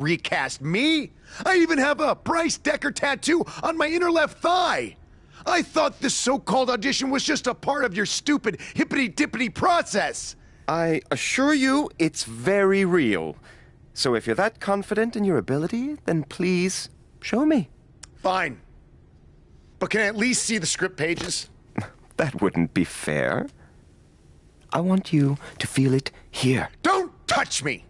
Recast me? I even have a Bryce Decker tattoo on my inner left thigh. I thought this so-called audition was just a part of your stupid hippity-dippity process. I assure you it's very real. So if you're that confident in your ability, then please show me. Fine. But can I at least see the script pages? That wouldn't be fair. I want you to feel it here. Don't touch me!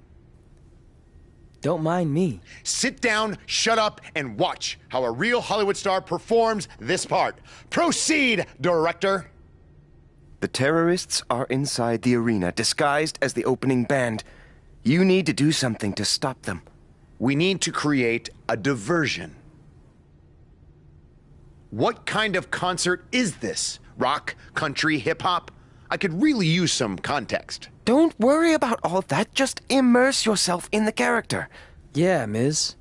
Don't mind me. Sit down, shut up, and watch how a real Hollywood star performs this part. Proceed, director. The terrorists are inside the arena, disguised as the opening band. You need to do something to stop them. We need to create a diversion. What kind of concert is this? Rock, country, hip-hop? I could really use some context. Don't worry about all that. Just immerse yourself in the character. Yeah, Ms.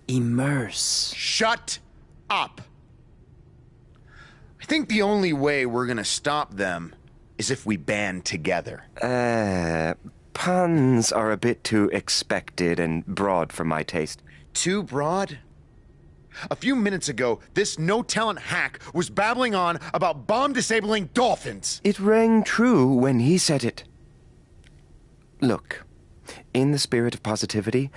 Immerse. Shut up. I think the only way we're gonna stop them is if we band together. Puns are a bit too expected and broad for my taste. Too broad? A few minutes ago, this no-talent hack was babbling on about bomb-disabling dolphins. It rang true when he said it. Look, in the spirit of positivity,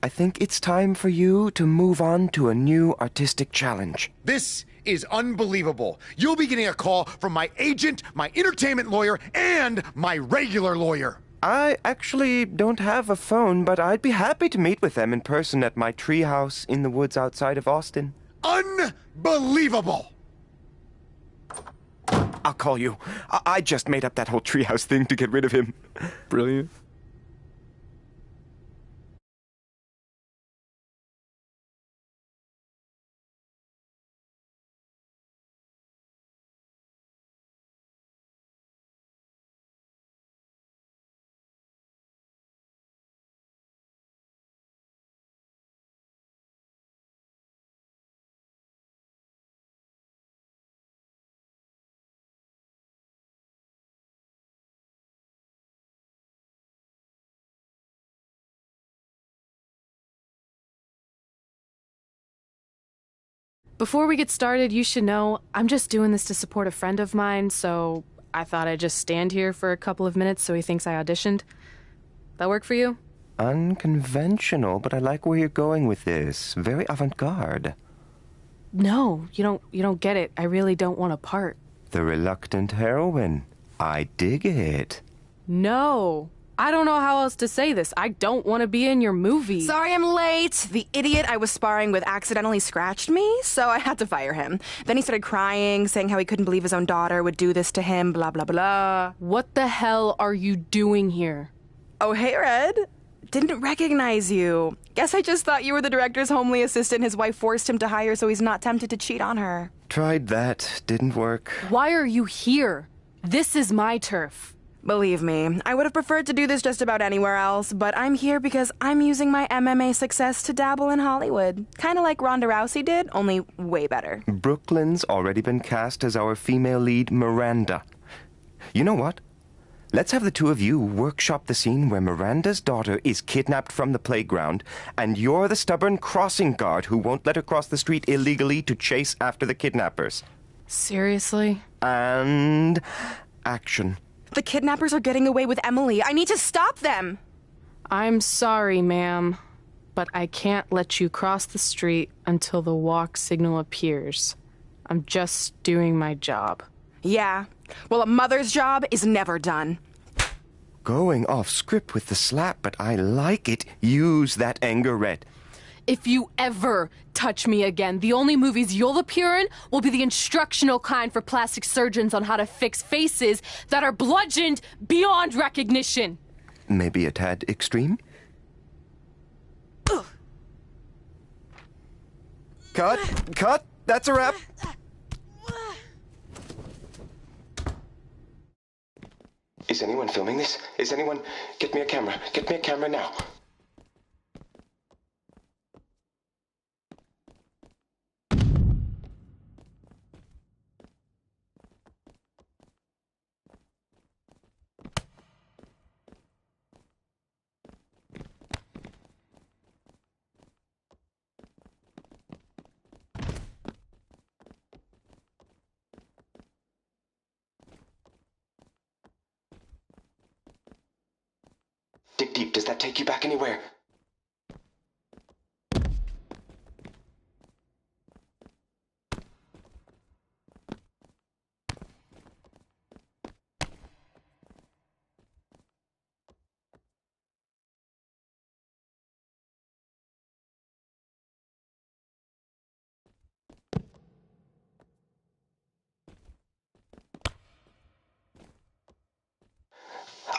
I think it's time for you to move on to a new artistic challenge. This is unbelievable. You'll be getting a call from my agent, my entertainment lawyer, and my regular lawyer. I actually don't have a phone, but I'd be happy to meet with them in person at my treehouse in the woods outside of Austin. Unbelievable! I'll call you. I just made up that whole treehouse thing to get rid of him. Brilliant. Before we get started, you should know I'm just doing this to support a friend of mine, so I thought I'd just stand here for a couple of minutes so he thinks I auditioned. That work for you? Unconventional, but I like where you're going with this. Very avant-garde. No, you don't get it. I really don't want a part. The reluctant heroine. I dig it. No. I don't know how else to say this. I don't want to be in your movie. Sorry I'm late. The idiot I was sparring with accidentally scratched me, so I had to fire him. Then he started crying, saying how he couldn't believe his own daughter would do this to him, blah, blah, blah. What the hell are you doing here? Oh, hey, Red. Didn't recognize you. Guess I just thought you were the director's homely assistant his wife forced him to hire so he's not tempted to cheat on her. Tried that. Didn't work. Why are you here? This is my turf. Believe me, I would have preferred to do this just about anywhere else, but I'm here because I'm using my MMA success to dabble in Hollywood. Kind of like Ronda Rousey did, only way better. Brooklyn's already been cast as our female lead, Miranda. You know what? Let's have the two of you workshop the scene where Miranda's daughter is kidnapped from the playground, and you're the stubborn crossing guard who won't let her cross the street illegally to chase after the kidnappers. Seriously? And action. The kidnappers are getting away with Emily. I need to stop them! I'm sorry, ma'am, but I can't let you cross the street until the walk signal appears. I'm just doing my job. Yeah. Well, a mother's job is never done. Going off script with the slap, but I like it. Use that anger, Red. If you ever touch me again, the only movies you'll appear in will be the instructional kind for plastic surgeons on how to fix faces that are bludgeoned beyond recognition. Maybe a tad extreme? Ugh. Cut! That's a wrap! Is anyone filming this? Is anyone... Get me a camera. Get me a camera now. Dig deep. Does that take you back anywhere?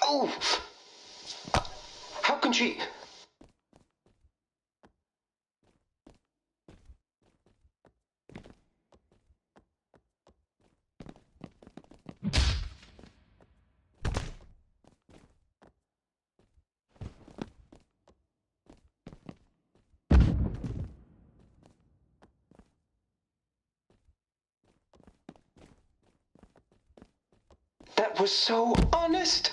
Oh! How can she... That was so honest!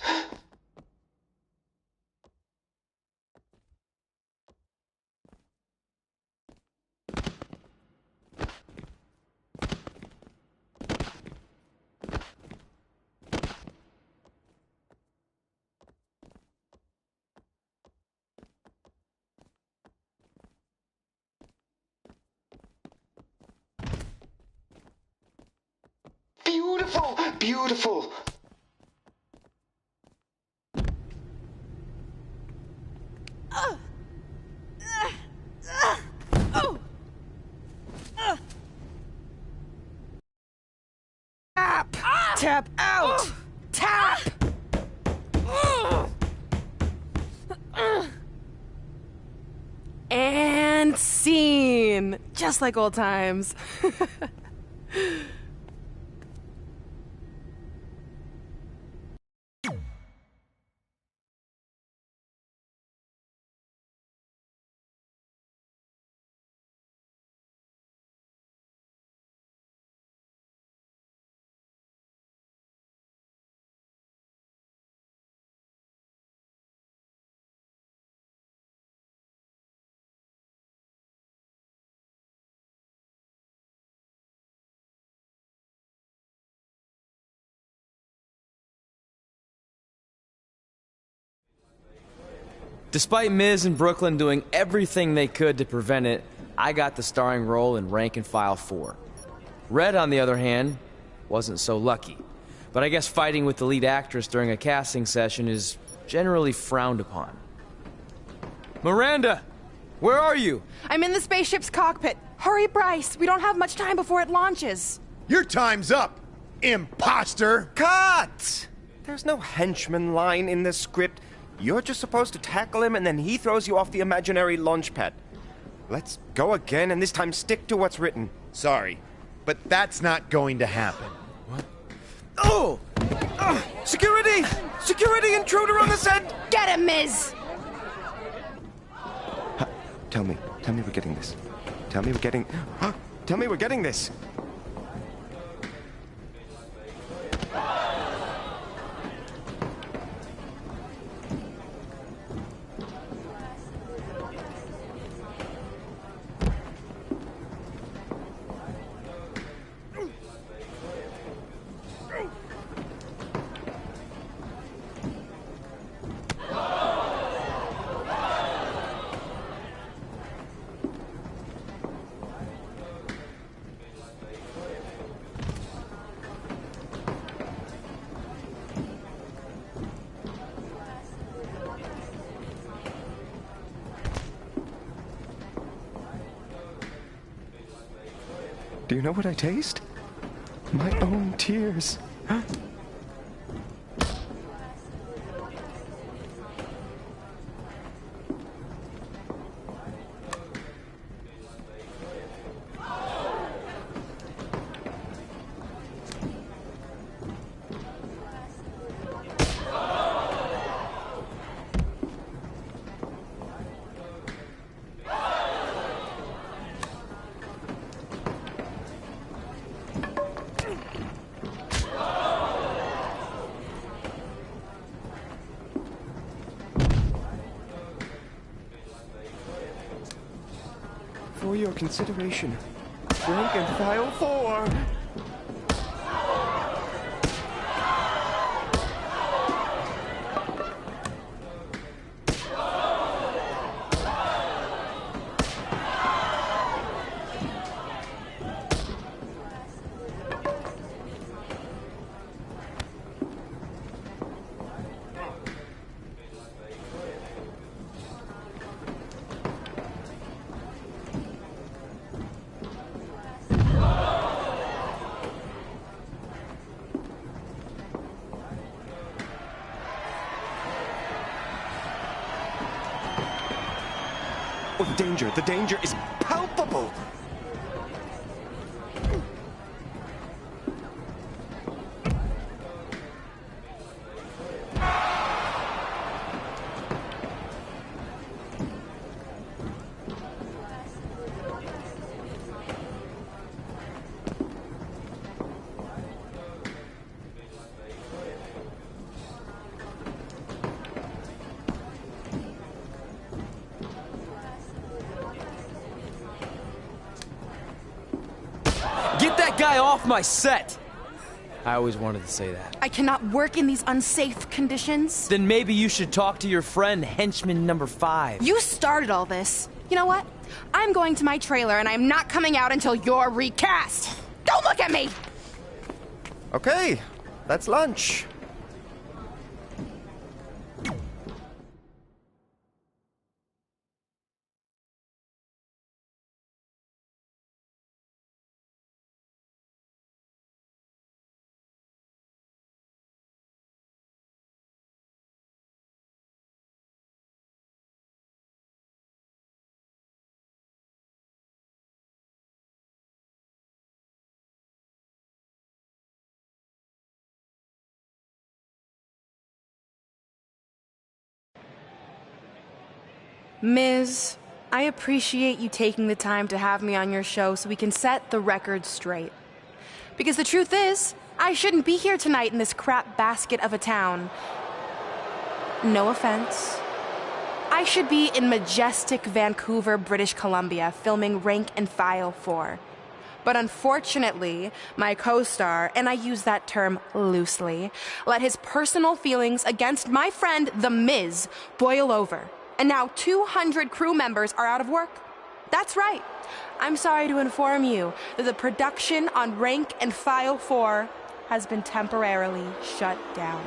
Beautiful! Beautiful! Tap! Tap out! Tap! And scene! Just like old times. Despite Miz and Brooklyn doing everything they could to prevent it, I got the starring role in Rank and File 4. Red, on the other hand, wasn't so lucky. But I guess fighting with the lead actress during a casting session is generally frowned upon. Miranda! Where are you? I'm in the spaceship's cockpit. Hurry, Bryce. We don't have much time before it launches. Your time's up, imposter! Cut! There's no henchman line in this script. You're just supposed to tackle him and then he throws you off the imaginary launch pad. Let's go again and this time stick to what's written. Sorry, but that's not going to happen. What? Oh! Security! Security intruder on the set! Get him, Miz! Tell me we're getting this. Tell me we're getting this. Do you know what I taste? My own tears. For your consideration, Rank and File 4. danger. The danger is palpable. Get that guy off my set! I always wanted to say that. I cannot work in these unsafe conditions. Then maybe you should talk to your friend, henchman number 5. You started all this. You know what? I'm going to my trailer and I'm not coming out until you're recast. Don't look at me! Okay, that's lunch. Ms., I appreciate you taking the time to have me on your show so we can set the record straight. Because the truth is, I shouldn't be here tonight in this crap basket of a town. No offense. I should be in majestic Vancouver, British Columbia, filming Rank and File 4. But unfortunately, my co-star, and I use that term loosely, let his personal feelings against my friend, The Miz, boil over. And now 200 crew members are out of work. That's right. I'm sorry to inform you that the production on Rank and File 4 has been temporarily shut down.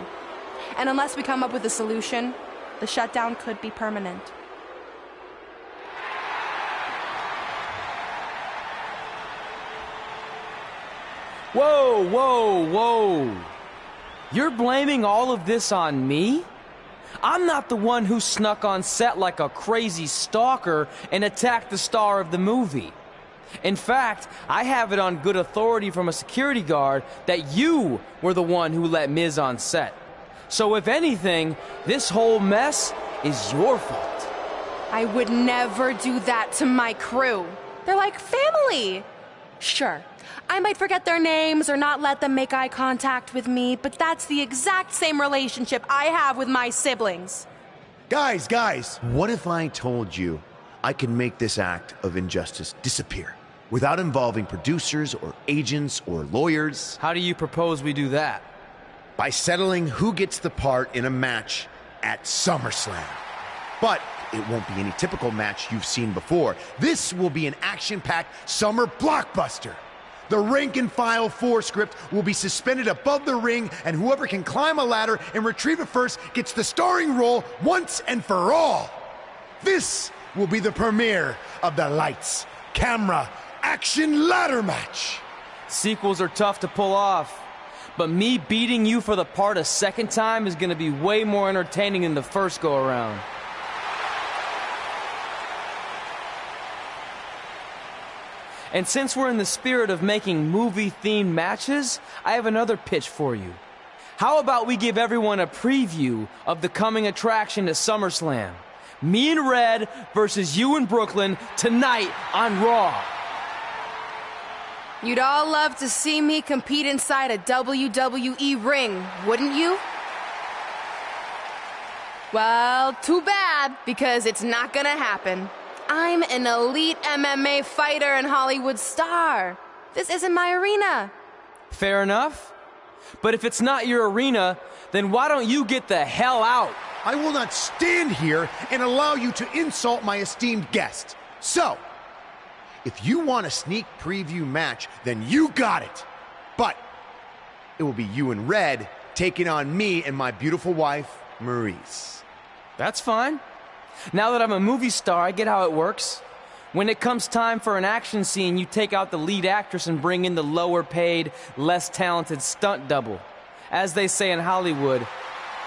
And unless we come up with a solution, the shutdown could be permanent. Whoa, whoa, whoa. You're blaming all of this on me? I'm not the one who snuck on set like a crazy stalker and attacked the star of the movie. In fact, I have it on good authority from a security guard that you were the one who let Miz on set. So if anything, this whole mess is your fault. I would never do that to my crew. They're like family. Sure, I might forget their names or not let them make eye contact with me, but that's the exact same relationship I have with my siblings. Guys, what if I told you I can make this act of injustice disappear without involving producers or agents or lawyers? How do you propose we do that? By settling who gets the part in a match at SummerSlam. But it won't be any typical match you've seen before. This will be an action-packed summer blockbuster. The Rank and File 4 script will be suspended above the ring, and whoever can climb a ladder and retrieve it first gets the starring role once and for all. This will be the premiere of the lights, camera, action ladder match. Sequels are tough to pull off, but me beating you for the part a second time is gonna be way more entertaining than the first go-around. And since we're in the spirit of making movie-themed matches, I have another pitch for you. How about we give everyone a preview of the coming attraction to SummerSlam? Me and Red versus you and Brooklyn tonight on Raw. You'd all love to see me compete inside a WWE ring, wouldn't you? Well, too bad, because it's not gonna happen. I'm an elite MMA fighter and Hollywood star. This isn't my arena. Fair enough. But if it's not your arena, then why don't you get the hell out? I will not stand here and allow you to insult my esteemed guest. So, if you want a sneak preview match, then you got it. But it will be you and Red taking on me and my beautiful wife, Maurice. That's fine. Now that I'm a movie star, I get how it works. When it comes time for an action scene, you take out the lead actress and bring in the lower paid, less talented stunt double. As they say in Hollywood,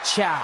ciao.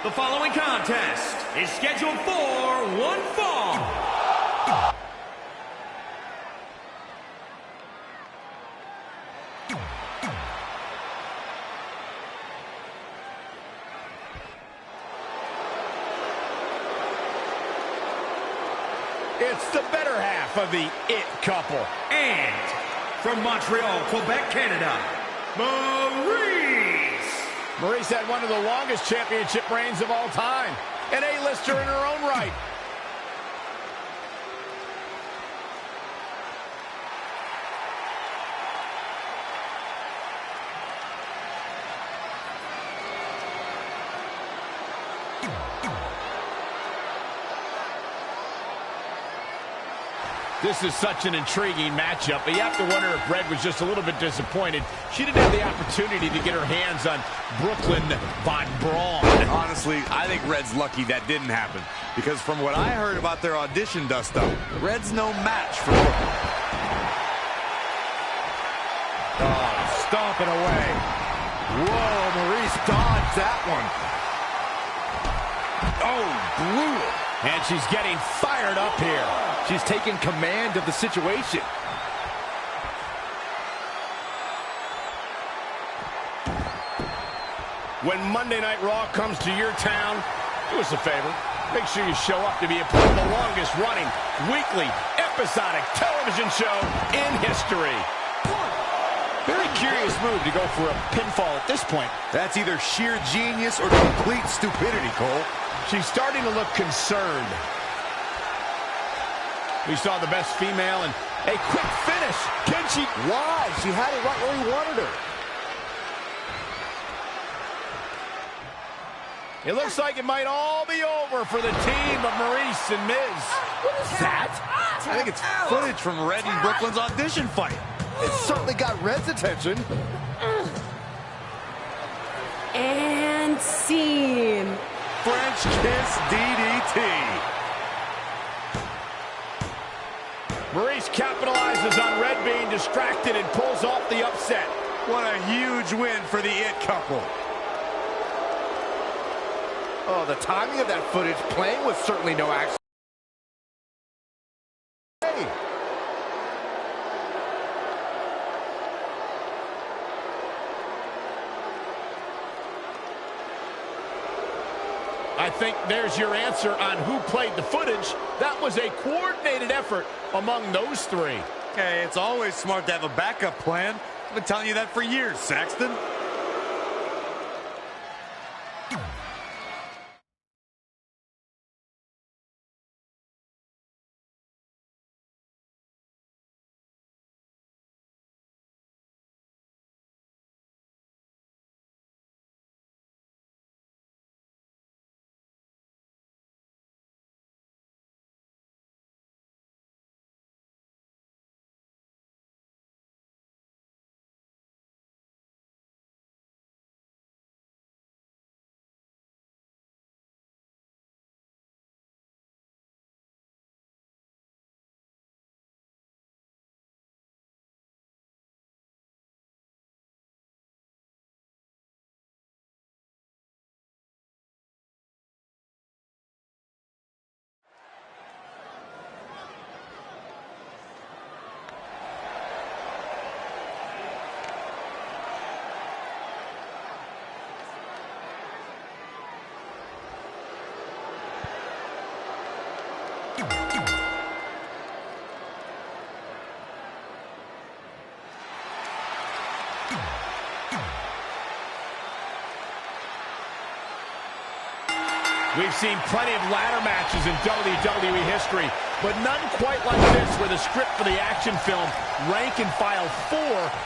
The following contest is scheduled for one fall. It's the better half of the It couple. And from Montreal, Quebec, Canada, Maurice. Maurice had one of the longest championship reigns of all time. An A-lister in her own right. This is such an intriguing matchup, but you have to wonder if Red was just a little bit disappointed. She didn't have the opportunity to get her hands on Brooklyn von Braun. Honestly, I think Red's lucky that didn't happen, because from what I heard about their audition dust-up, Red's no match for Brooklyn. Oh, stomping away. Whoa, Maurice dodged that one. Oh, brutal. And she's getting fired up here. She's taking command of the situation. When Monday Night Raw comes to your town, do us a favor. Make sure you show up to be a part of the longest-running weekly episodic television show in history. Very curious move to go for a pinfall at this point. That's either sheer genius or complete stupidity, Cole. She's starting to look concerned. We saw the best female and a quick finish. Can she? Why? She had it right where he wanted her. It looks like it might all be over for the team of Maurice and Miz. What is that? I think it's footage from Red and Brooklyn's audition fight. It certainly got Red's attention. And scene. French kiss DDT. Maurice capitalizes on Red being distracted and pulls off the upset. What a huge win for the It couple. Oh, the timing of that footage playing was certainly no accident. Hey. I think there's your answer on who played the footage. That was a coordinated effort among those three. Hey, it's always smart to have a backup plan. I've been telling you that for years, Saxton. We've seen plenty of ladder matches in WWE history, but none quite like this, where the script for the action film, Rank and File 4,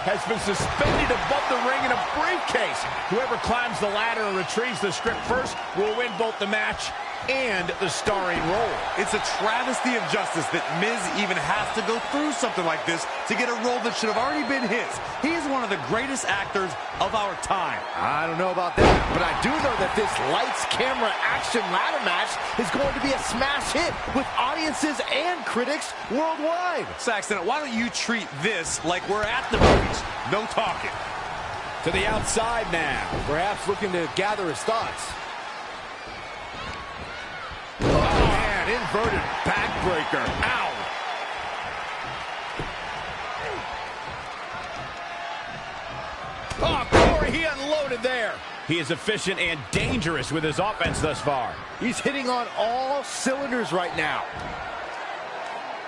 has been suspended above the ring in a briefcase. Whoever climbs the ladder and retrieves the script first will win both the match and the starring role. It's a travesty of justice that Miz even has to go through something like this to get a role that should have already been his. He is one of the greatest actors of our time. I don't know about that, but I do know that this lights, camera, action ladder match is going to be a smash hit with audiences and critics worldwide. Saxton, why don't you treat this like we're at the movies? No talking. To the outside now, perhaps looking to gather his thoughts. inverted backbreaker. Ow! Oh, Corey, he unloaded there. He is efficient and dangerous with his offense thus far. He's hitting on all cylinders right now.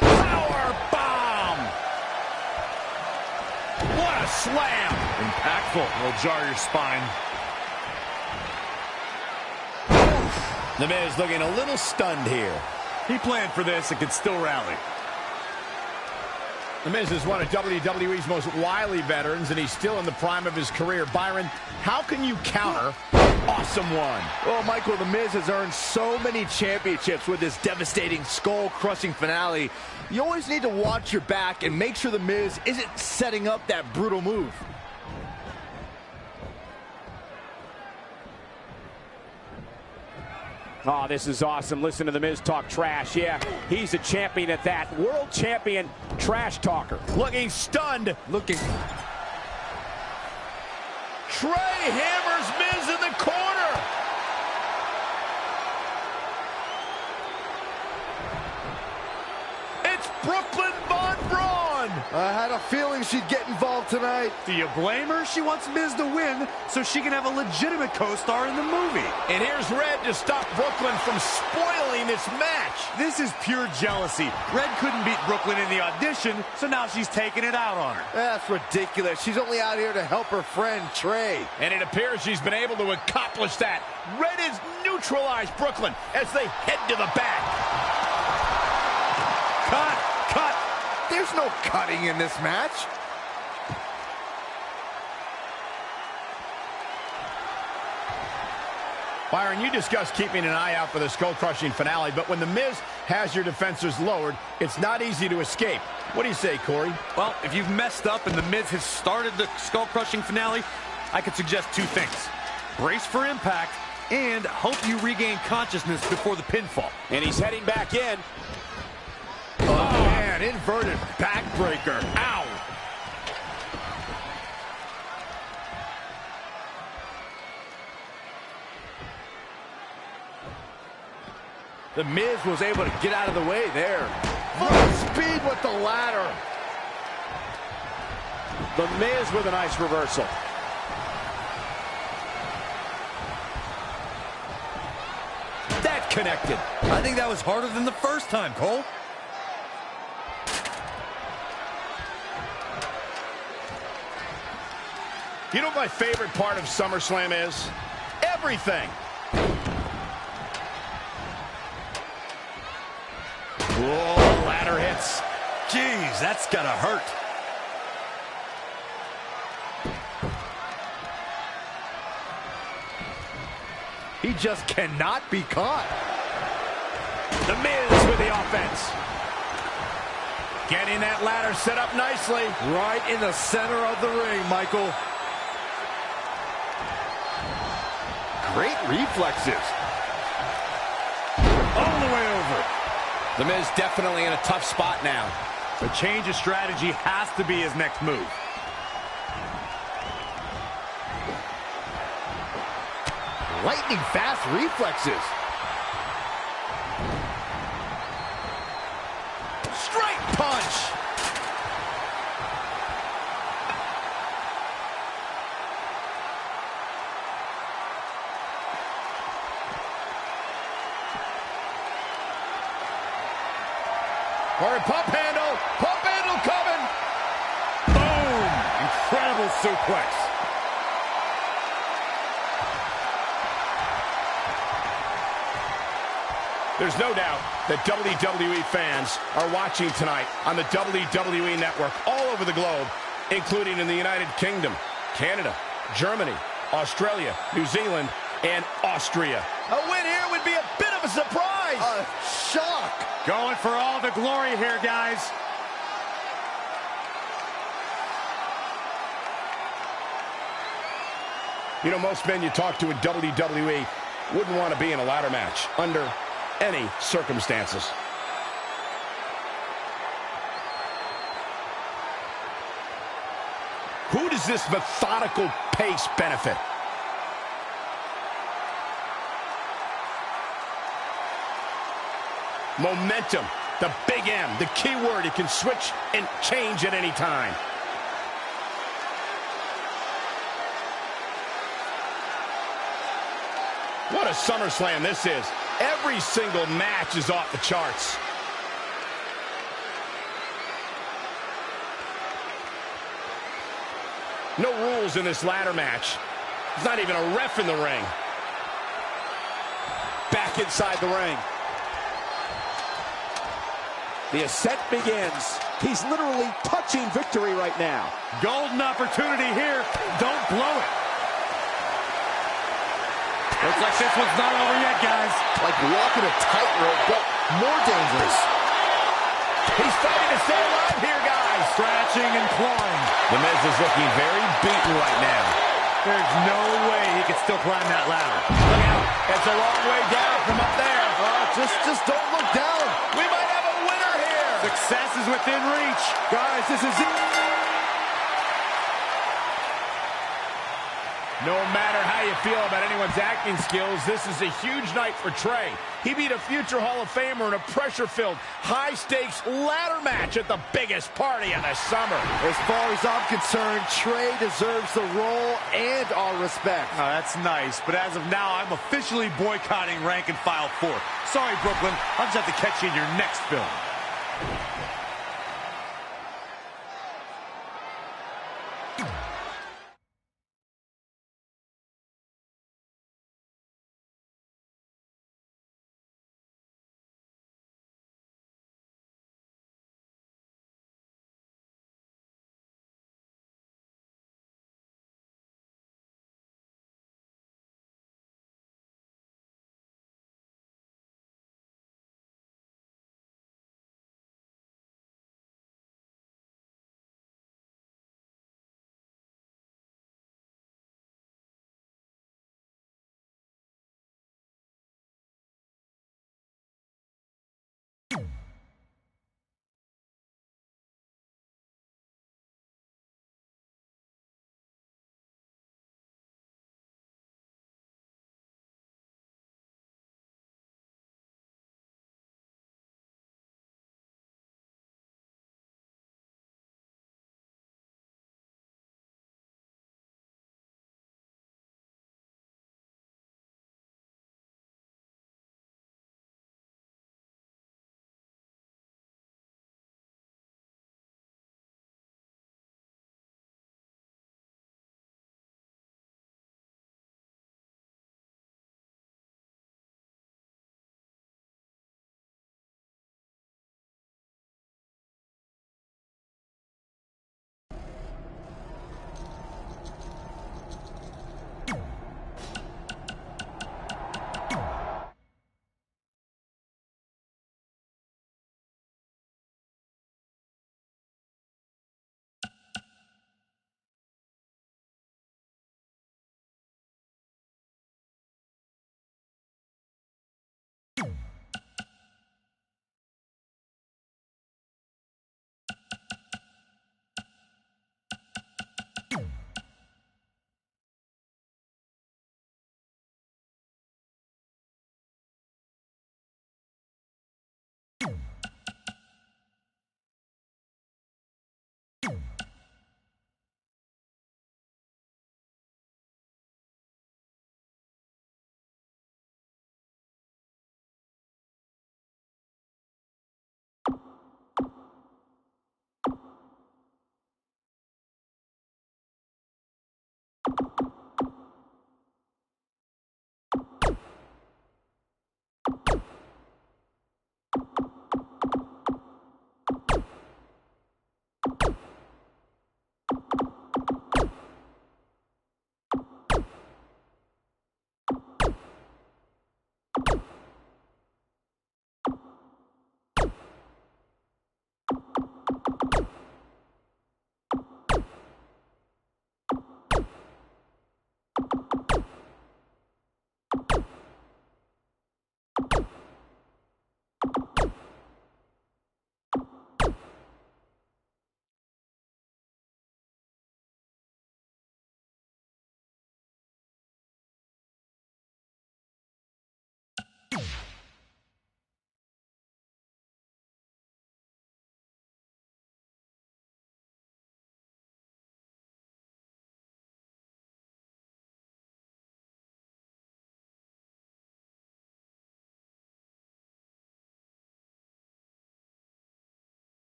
Power bomb! What a slam! Impactful. Will jar your spine. The Miz looking a little stunned here. He planned for this and can still rally. The Miz is one of WWE's most wily veterans, and he's still in the prime of his career. Byron, how can you counter an awesome one? Well, Michael, The Miz has earned so many championships with this devastating skull-crushing finale. You always need to watch your back and make sure The Miz isn't setting up that brutal move. Oh, this is awesome. Listen to The Miz talk trash. Yeah, he's a champion at that. World champion trash talker. Looking stunned. Looking... Trey hammers Miz in the corner. It's Brooklyn Von Braun. I had a feeling she'd get involved tonight. Do you blame her? She wants Miz to win so she can have a legitimate co-star in the movie. And here's Red to stop Brooklyn from spoiling this match. This is pure jealousy. Red couldn't beat Brooklyn in the audition, so now she's taking it out on her. That's ridiculous. She's only out here to help her friend, Trey. And it appears she's been able to accomplish that. Red has neutralized Brooklyn as they head to the back. Cut! Cut! There's no cutting in this match. Byron, you discussed keeping an eye out for the skull-crushing finale, but when The Miz has your defenses lowered, it's not easy to escape. What do you say, Corey? Well, if you've messed up and The Miz has started the skull-crushing finale, I could suggest two things. Brace for impact and hope you regain consciousness before the pinfall. And he's heading back in. Oh, man, inverted backbreaker. Ow! The Miz was able to get out of the way there. Full speed with the ladder. The Miz with a nice reversal. That connected. I think that was harder than the first time, Cole. You know what my favorite part of SummerSlam is? Everything. Whoa, ladder hits. Jeez, that's gotta hurt. He just cannot be caught. The Miz with the offense. Getting that ladder set up nicely. Right in the center of the ring, Michael. Great reflexes. All the way over. The Miz definitely in a tough spot now. A change of strategy has to be his next move. Lightning fast reflexes. Straight punch. Or a pump handle coming. Boom! Incredible suplex. There's no doubt that WWE fans are watching tonight on the WWE Network all over the globe, including in the United Kingdom, Canada, Germany, Australia, New Zealand, and Austria. A win here would be a bit of a surprise. A shock. Going for all the glory here, guys. You know, most men you talk to in WWE wouldn't want to be in a ladder match under any circumstances. Who does this methodical pace benefit? Momentum, the big M, the key word. It can switch and change at any time. What a SummerSlam this is. Every single match is off the charts. No rules in this ladder match. There's not even a ref in the ring. Back inside the ring. The ascent begins. He's literally touching victory right now. Golden opportunity here. Don't blow it. Looks like this one's not over yet, guys. Like walking a tightrope, but more dangerous. He's fighting to stay alive here, guys. Scratching and clawing. The Miz is looking very beaten right now. There's no way he can still climb that ladder. Look out. It's a long way down from up there. Just don't look down. We might have a winner here. Success is within reach. Guys, this is it. No matter how you feel about anyone's acting skills, this is a huge night for Trey. He beat a future Hall of Famer in a pressure-filled, high-stakes ladder match at the biggest party of the summer. As far as I'm concerned, Trey deserves the role and our respect. Oh, that's nice, but as of now, I'm officially boycotting Rank and File 4. Sorry, Brooklyn. I'll just have to catch you in your next film.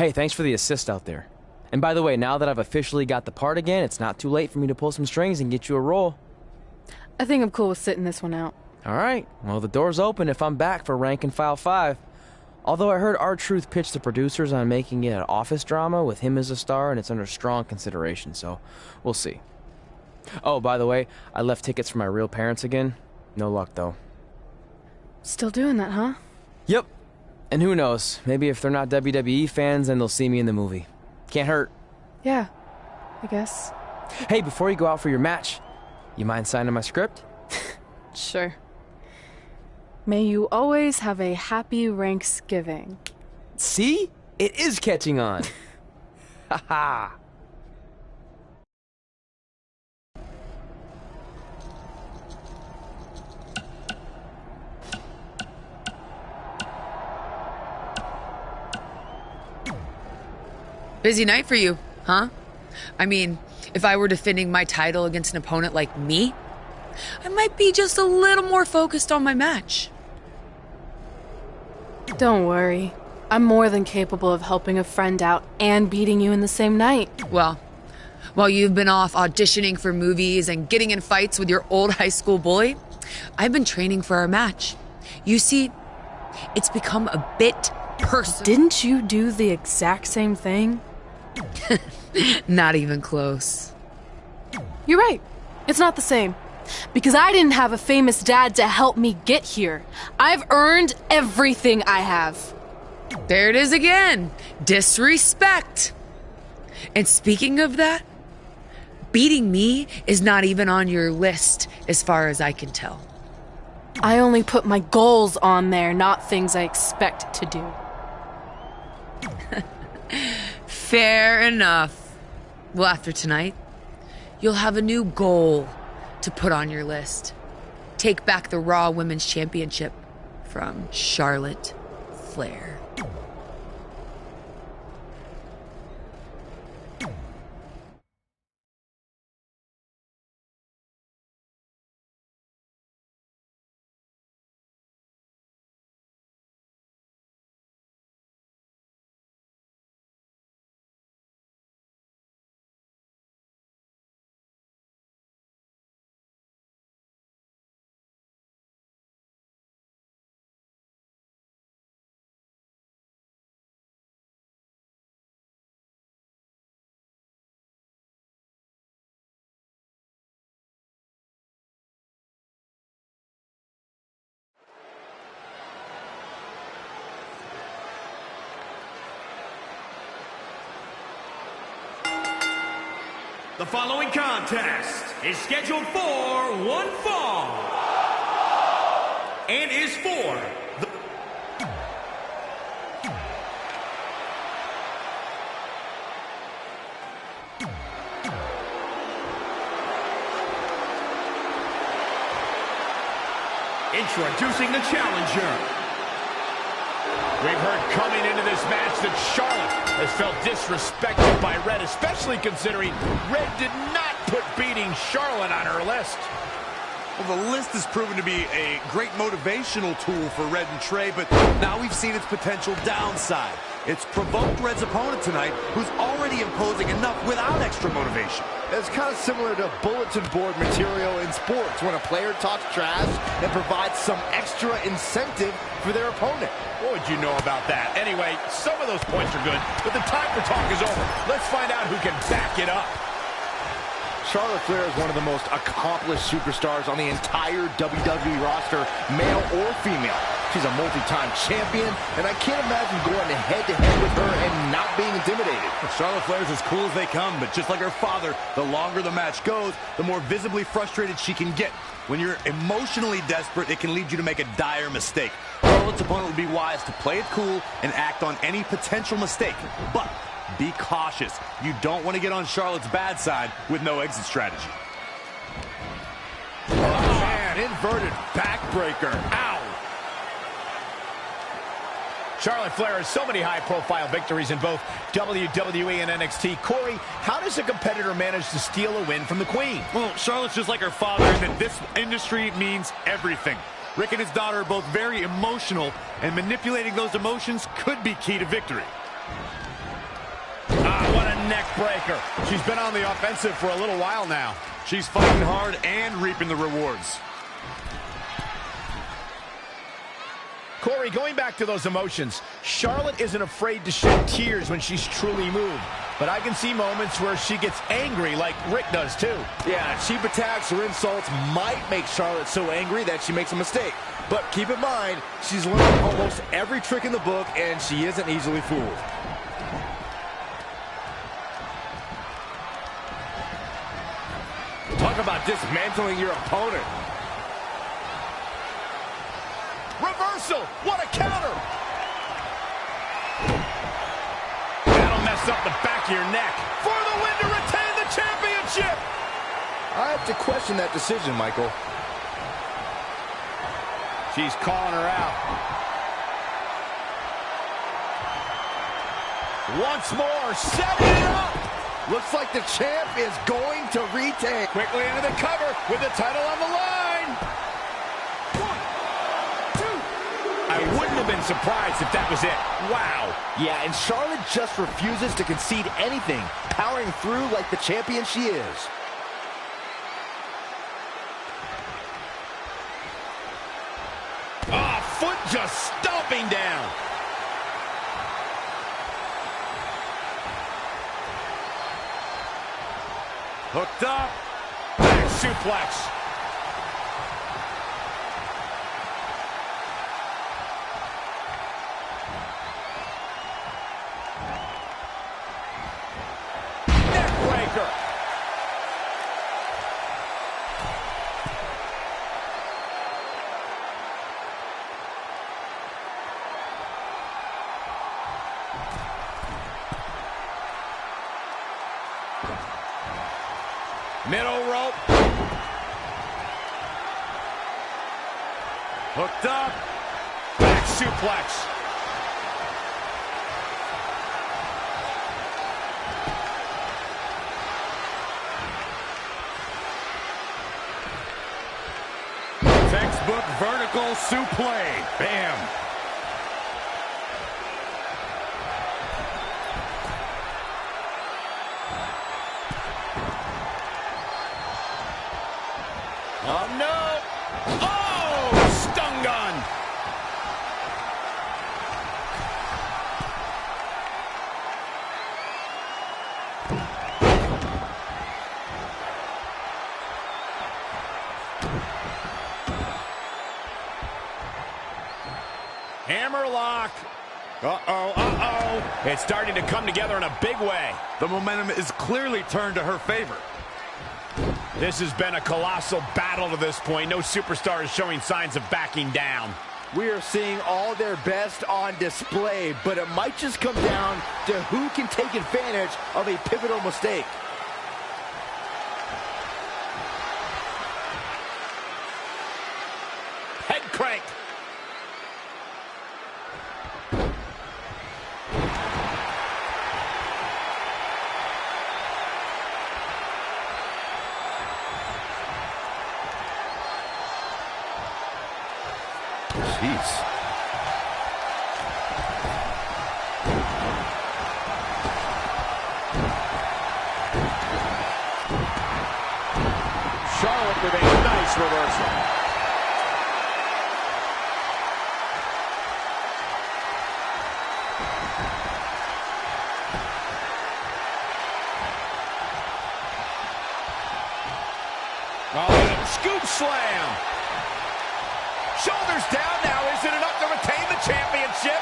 Hey, thanks for the assist out there. And by the way, now that I've officially got the part again, it's not too late for me to pull some strings and get you a role. I think I'm cool with sitting this one out. All right. Well, the door's open if I'm back for Rank and File 5. Although I heard R-Truth pitch the producers on making it an office drama with him as a star, and it's under strong consideration, so we'll see. Oh, by the way, I left tickets for my real parents again. No luck, though. Still doing that, huh? Yep. And who knows, maybe if they're not WWE fans, then they'll see me in the movie. Can't hurt. Yeah, I guess. Hey, before you go out for your match, you mind signing my script? Sure. May you always have a happy Ranksgiving. See? It is catching on. Ha ha. Busy night for you, huh? I mean, if I were defending my title against an opponent like me, I might be just a little more focused on my match. Don't worry. I'm more than capable of helping a friend out and beating you in the same night. Well, while you've been off auditioning for movies and getting in fights with your old high school bully, I've been training for our match. You see, it's become a bit personal. Didn't you do the exact same thing? Not even close. You're right. It's not the same. Because I didn't have a famous dad to help me get here. I've earned everything I have. There it is again. Disrespect. And speaking of that, beating me is not even on your list as far as I can tell. I only put my goals on there, not things I expect to do. Fair enough. Well, after tonight, you'll have a new goal to put on your list. Take back the Raw Women's Championship from Charlotte Flair. The following contest is scheduled for one fall and is for the... Introducing the challenger. We've heard coming into this match that Charlotte has felt disrespected by Red, especially considering Red did not put beating Charlotte on her list. Well, the list has proven to be a great motivational tool for Red and Trey, but now we've seen its potential downside. It's provoked Red's opponent tonight, who's already imposing enough without extra motivation. It's kind of similar to bulletin board material in sports when a player talks trash and provides some extra incentive for their opponent. What would you know about that? Anyway, some of those points are good, but the time for talk is over. Let's find out who can back it up. Charlotte Flair is one of the most accomplished superstars on the entire WWE roster, male or female. She's a multi-time champion, and I can't imagine going head-to-head with her and not being intimidated. Charlotte Flair's as cool as they come, but just like her father, the longer the match goes, the more visibly frustrated she can get. When you're emotionally desperate, it can lead you to make a dire mistake. Charlotte's opponent would be wise to play it cool and act on any potential mistake, but be cautious. You don't want to get on Charlotte's bad side with no exit strategy. Oh, man, inverted backbreaker. Ow. Charlotte Flair has so many high-profile victories in both WWE and NXT. Corey, how does a competitor manage to steal a win from the Queen? Well, Charlotte's just like her father in that this industry means everything. Rick and his daughter are both very emotional, and manipulating those emotions could be key to victory. neck breaker. She's been on the offensive for a little while now. She's fighting hard and reaping the rewards. Corey, going back to those emotions, Charlotte isn't afraid to shed tears when she's truly moved. But I can see moments where she gets angry like Rick does too. Yeah, cheap attacks or insults might make Charlotte so angry that she makes a mistake. But keep in mind, she's learned almost every trick in the book, and she isn't easily fooled. Talk about dismantling your opponent. Reversal! What a counter! That'll mess up the back of your neck. For the win to retain the championship! I have to question that decision, Michael. She's calling her out. Once more, setting it up! Looks like the champ is going to retain. Quickly into the cover with the title on the line. 1, 2. I wouldn't have been surprised if that was it. Wow. Yeah, and Charlotte just refuses to concede anything, powering through like the champion she is. Foot just stomping down. Hooked up. Back suplex. Neck breaker. Middle rope. Hooked up. Back suplex. Textbook vertical suplex. Bam. Oh, no! Oh! Stun gun! Hammerlock! Uh-oh, uh-oh! It's starting to come together in a big way. The momentum is clearly turned to her favor. This has been a colossal battle to this point. No superstar is showing signs of backing down. We are seeing all their best on display, but it might just come down to who can take advantage of a pivotal mistake. Head crank. Jeez. Charlotte with a nice reversal. Oh, scoop slam. Shoulders down now. Is it enough to retain the championship?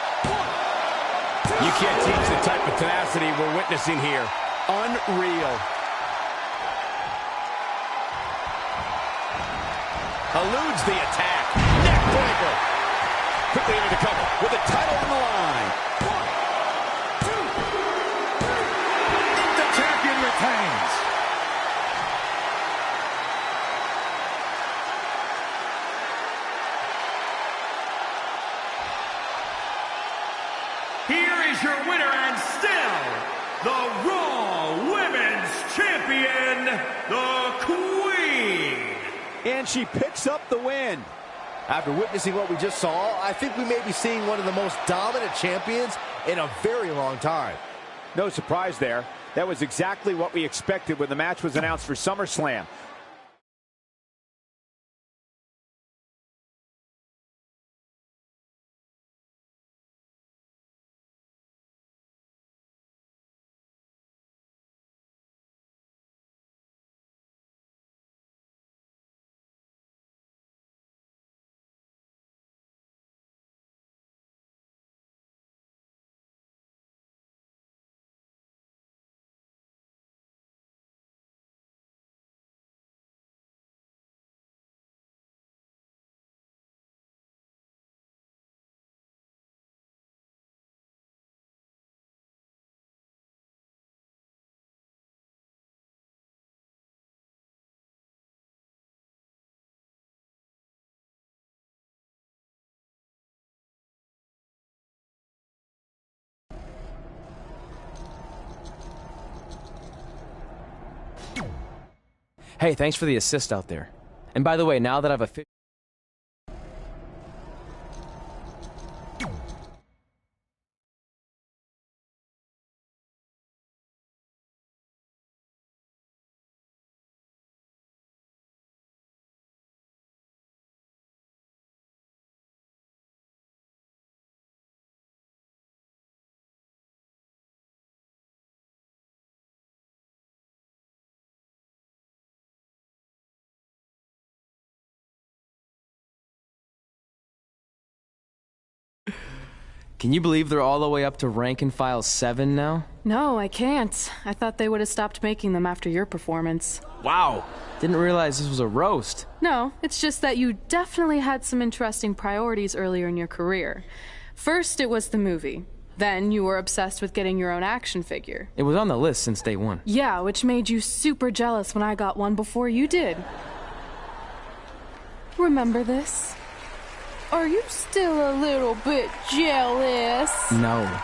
You can't teach the type of tenacity we're witnessing here. Unreal. Eludes the attack. Neck breaker. Quickly into the cover with the title on the line. 1, 2, 3. The champion retains. Here is your winner and still the Raw Women's Champion, the Queen. And she picks up the win. After witnessing what we just saw, I think we may be seeing one of the most dominant champions in a very long time. No surprise there. That was exactly what we expected when the match was announced for SummerSlam. Hey, thanks for the assist out there. And by the way, now that I've officially... Can you believe they're all the way up to rank and file 7 now? No, I can't. I thought they would have stopped making them after your performance. Wow! Didn't realize this was a roast. No, it's just that you definitely had some interesting priorities earlier in your career. First, it was the movie. Then you were obsessed with getting your own action figure. It was on the list since day one. Yeah, which made you super jealous when I got one before you did. Remember this? Are you still a little bit jealous? No.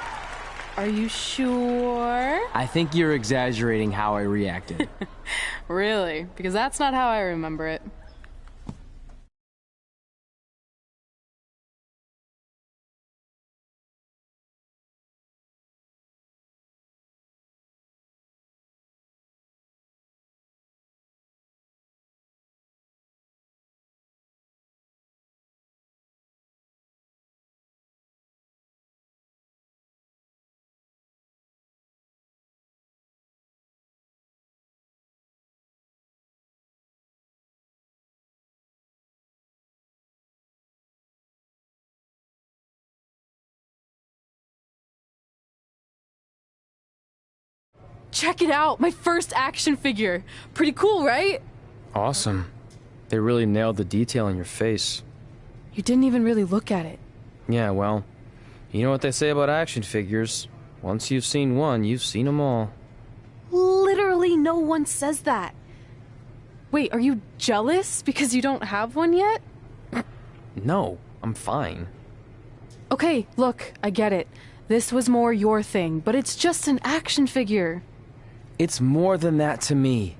Are you sure? I think you're exaggerating how I reacted. Really? Because that's not how I remember it. Check it out! My first action figure! Pretty cool, right? Awesome. They really nailed the detail in your face. You didn't even really look at it. Yeah, well, you know what they say about action figures. Once you've seen one, you've seen them all. Literally no one says that. Wait, are you jealous because you don't have one yet? No, I'm fine. Okay, look, I get it. This was more your thing, but it's just an action figure. It's more than that to me.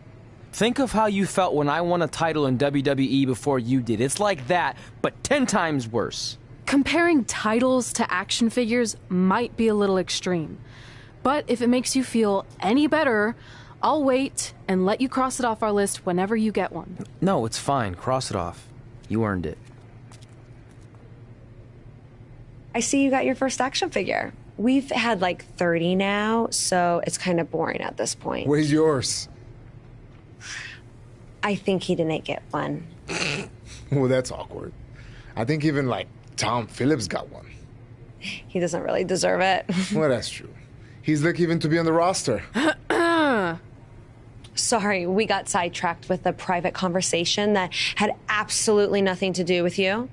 Think of how you felt when I won a title in WWE before you did. It's like that, but 10 times worse. Comparing titles to action figures might be a little extreme. But if it makes you feel any better, I'll wait and let you cross it off our list whenever you get one. No, it's fine. Cross it off. You earned it. I see you got your first action figure. We've had like 30 now, so it's kind of boring at this point. Where's yours? I think he didn't get one. Well, that's awkward. I think even like Tom Phillips got one. He doesn't really deserve it. Well, that's true. He's lucky even to be on the roster. Sorry, we got sidetracked with a private conversation that had absolutely nothing to do with you.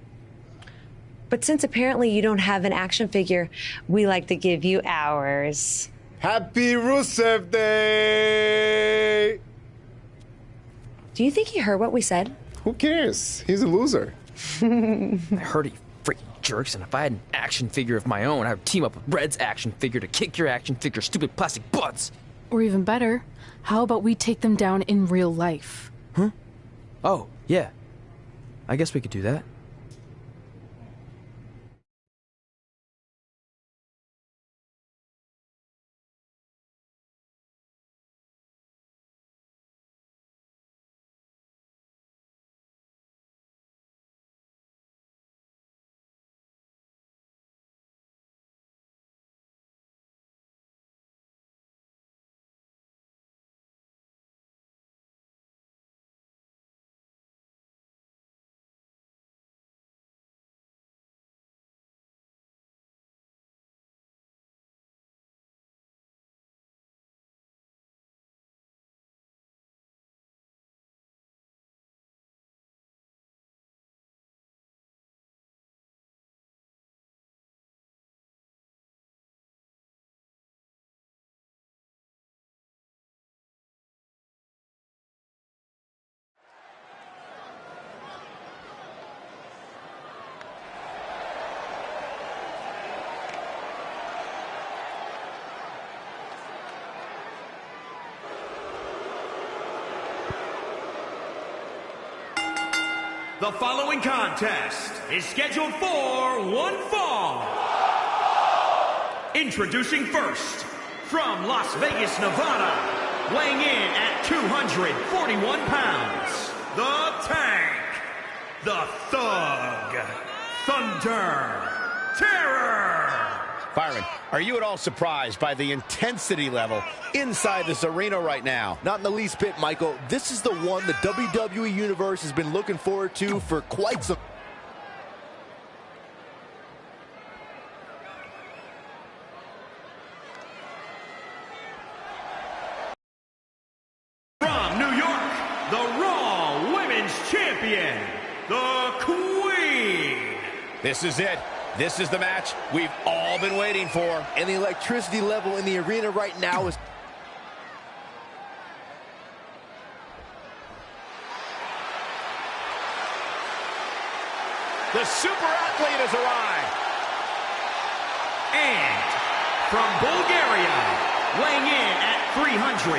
But since apparently you don't have an action figure, we like to give you ours. Happy Rusev Day! Do you think he heard what we said? Who cares? He's a loser. I heard he freaking jerks, and if I had an action figure of my own, I would team up with Red's action figure to kick your action figure stupid plastic butts. Or even better, how about we take them down in real life? Huh? Oh, yeah. I guess we could do that. The following contest is scheduled for one fall. Introducing first, from Las Vegas, Nevada, weighing in at 241 pounds, the Tank, the Thug, Thunder, Terror. Byron, are you at all surprised by the intensity level inside this arena right now? Not in the least bit, Michael. This is the one the WWE Universe has been looking forward to for quite some... From New York, the Raw Women's Champion, the Queen. This is it. This is the match we've all been waiting for. And the electricity level in the arena right now is... The super athlete has arrived. And from Bulgaria, weighing in at 304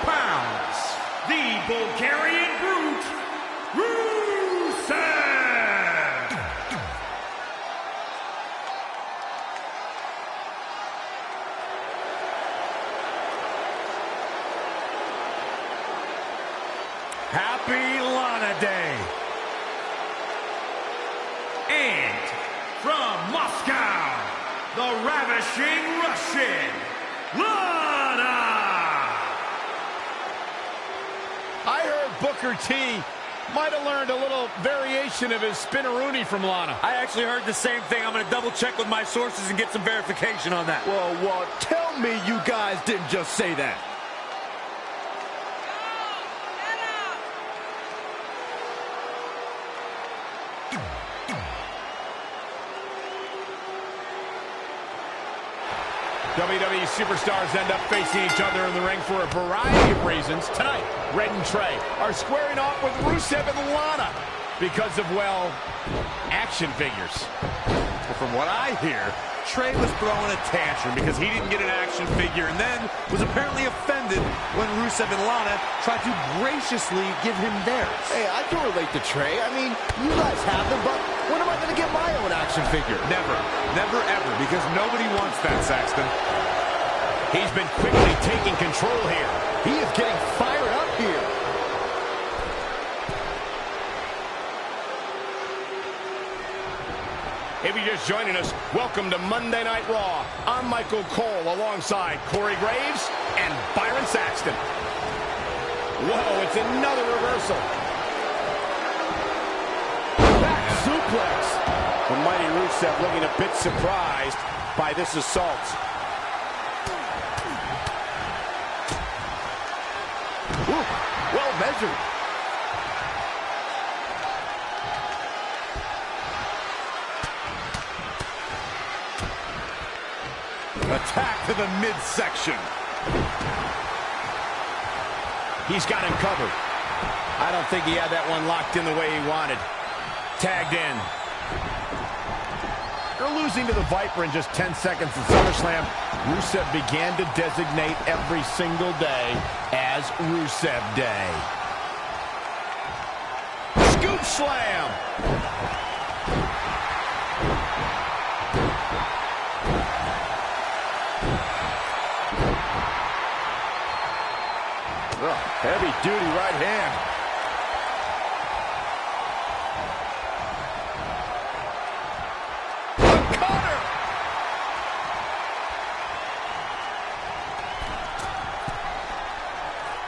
pounds, the Bulgarian Brute, Rusev. Happy Lana Day. And from Moscow, the ravishing Russian, Lana. I heard Booker T might have learned a little variation of his spinneroonie from Lana. I actually heard the same thing. I'm going to double check with my sources and get some verification on that. Well, tell me you guys didn't just say that. WWE superstars end up facing each other in the ring for a variety of reasons. Tonight, Red and Trey are squaring off with Rusev and Lana because of, well, action figures. Well, from what I hear, Trey was throwing a tantrum because he didn't get an action figure and then was apparently offended when Rusev and Lana tried to graciously give him theirs. Hey, I can relate to Trey. I mean, you guys have them, but when am I going to get my own action figure? Never. Never, ever, because nobody wants that, Saxton. He's been quickly taking control here. He is getting fired up here. If you're just joining us, welcome to Monday Night Raw. I'm Michael Cole alongside Corey Graves and Byron Saxton. Whoa, it's another reversal. Back suplex. The mighty Rusev looking a bit surprised by this assault. Ooh, well measured. Attack to the midsection. He's got him covered. I don't think he had that one locked in the way he wanted. Tagged in. They're losing to the Viper in just 10 seconds at SummerSlam. Rusev began to designate every single day as Rusev Day. Scoop slam. Heavy duty right hand.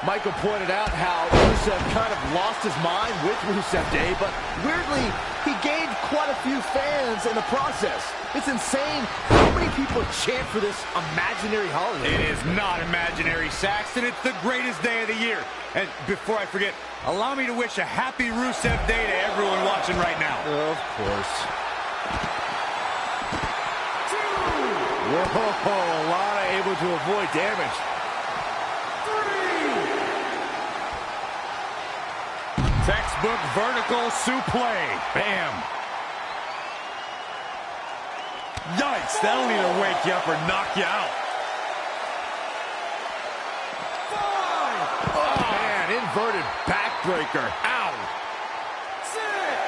Michael pointed out how Rusev kind of lost his mind with Rusev Day, but weirdly, he gained quite a few fans in the process. It's insane how many people chant for this imaginary holiday. It is not imaginary, Saxton. It's the greatest day of the year. And before I forget, allow me to wish a happy Rusev Day to everyone watching right now. Of course. Whoa, Lana able to avoid damage. Textbook vertical suplex. Bam. Yikes, that'll either wake you up or knock you out. Oh, man, inverted backbreaker. Ow. 6.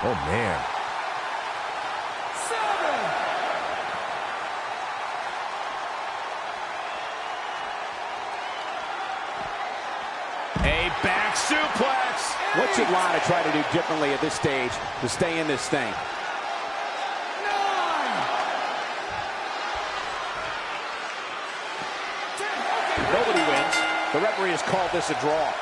Oh, man. 7. A back suplex. What should Lana try to do differently at this stage to stay in this thing? 9. Nobody wins. The referee has called this a draw.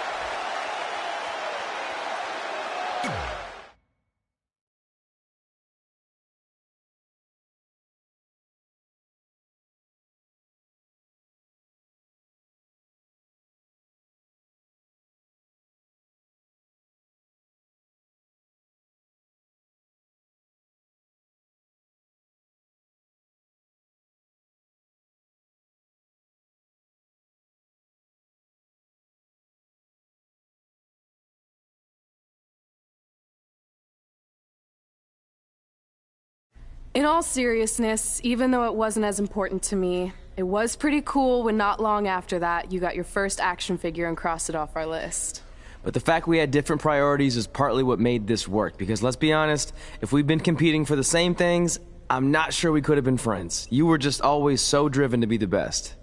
In all seriousness, even though it wasn't as important to me, it was pretty cool when not long after that, you got your first action figure and crossed it off our list. But the fact we had different priorities is partly what made this work, because let's be honest, if we'd been competing for the same things, I'm not sure we could have been friends. You were just always so driven to be the best.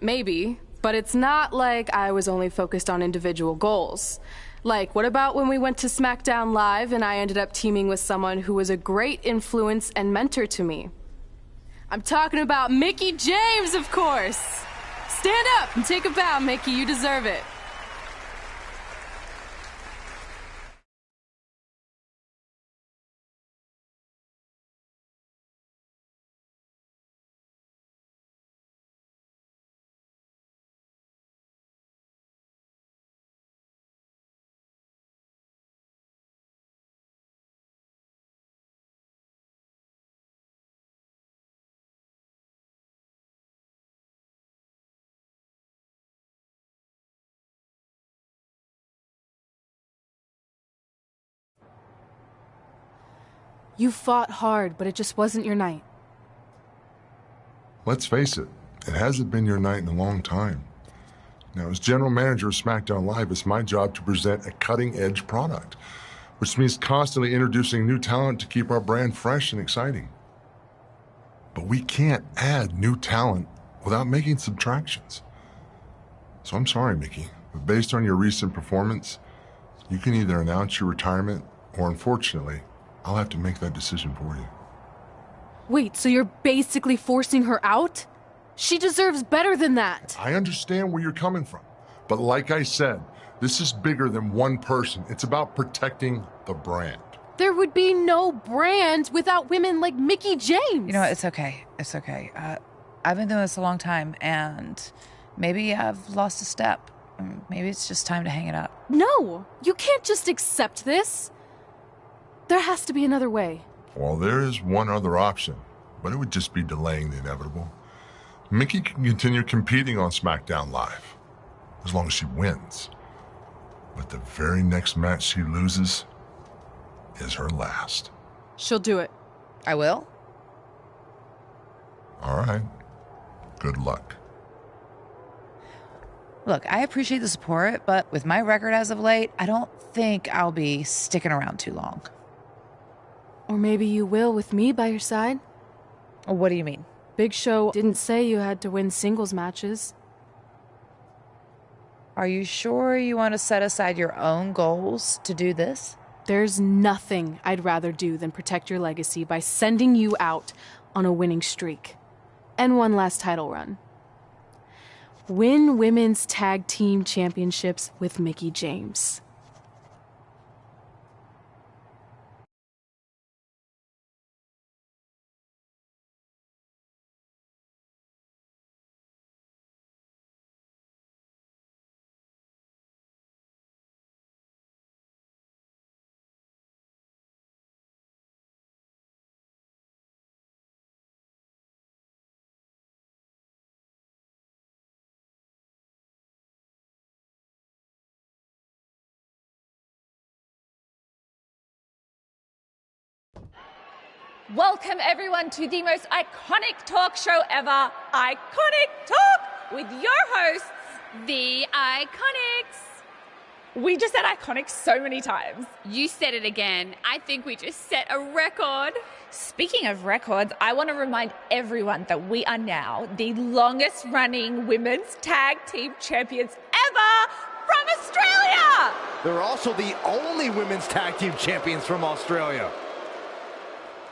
Maybe, but it's not like I was only focused on individual goals. Like, what about when we went to SmackDown Live and I ended up teaming with someone who was a great influence and mentor to me? I'm talking about Mickie James, of course! Stand up and take a bow, Mickie, you deserve it. You fought hard, but it just wasn't your night. Let's face it, it hasn't been your night in a long time. Now, as general manager of SmackDown Live, it's my job to present a cutting-edge product, which means constantly introducing new talent to keep our brand fresh and exciting. But we can't add new talent without making subtractions. So I'm sorry, Mickie, but based on your recent performance, you can either announce your retirement or, unfortunately, I'll have to make that decision for you. Wait, so you're basically forcing her out? She deserves better than that. I understand where you're coming from, but like I said, this is bigger than one person. It's about protecting the brand. There would be no brand without women like Mickie James. You know what? It's okay. It's okay. I've been doing this a long time, and maybe I've lost a step. Maybe it's just time to hang it up. No, you can't just accept this. There has to be another way. Well, there is one other option, but it would just be delaying the inevitable. Mickie can continue competing on SmackDown Live, as long as she wins. But the very next match she loses is her last. She'll do it. I will? All right. Good luck. Look, I appreciate the support, but with my record as of late, I don't think I'll be sticking around too long. Or maybe you will with me by your side. What do you mean? Big Show didn't say you had to win singles matches. Are you sure you want to set aside your own goals to do this? There's nothing I'd rather do than protect your legacy by sending you out on a winning streak. And one last title run. Win women's tag team championships with Mickie James. Welcome, everyone, to the most iconic talk show ever, Iconic Talk, with your hosts, the Iconics. We just said iconic so many times. You said it again. I think we just set a record. Speaking of records, I want to remind everyone that we are now the longest running women's tag team champions ever from Australia. They're also the only women's tag team champions from Australia.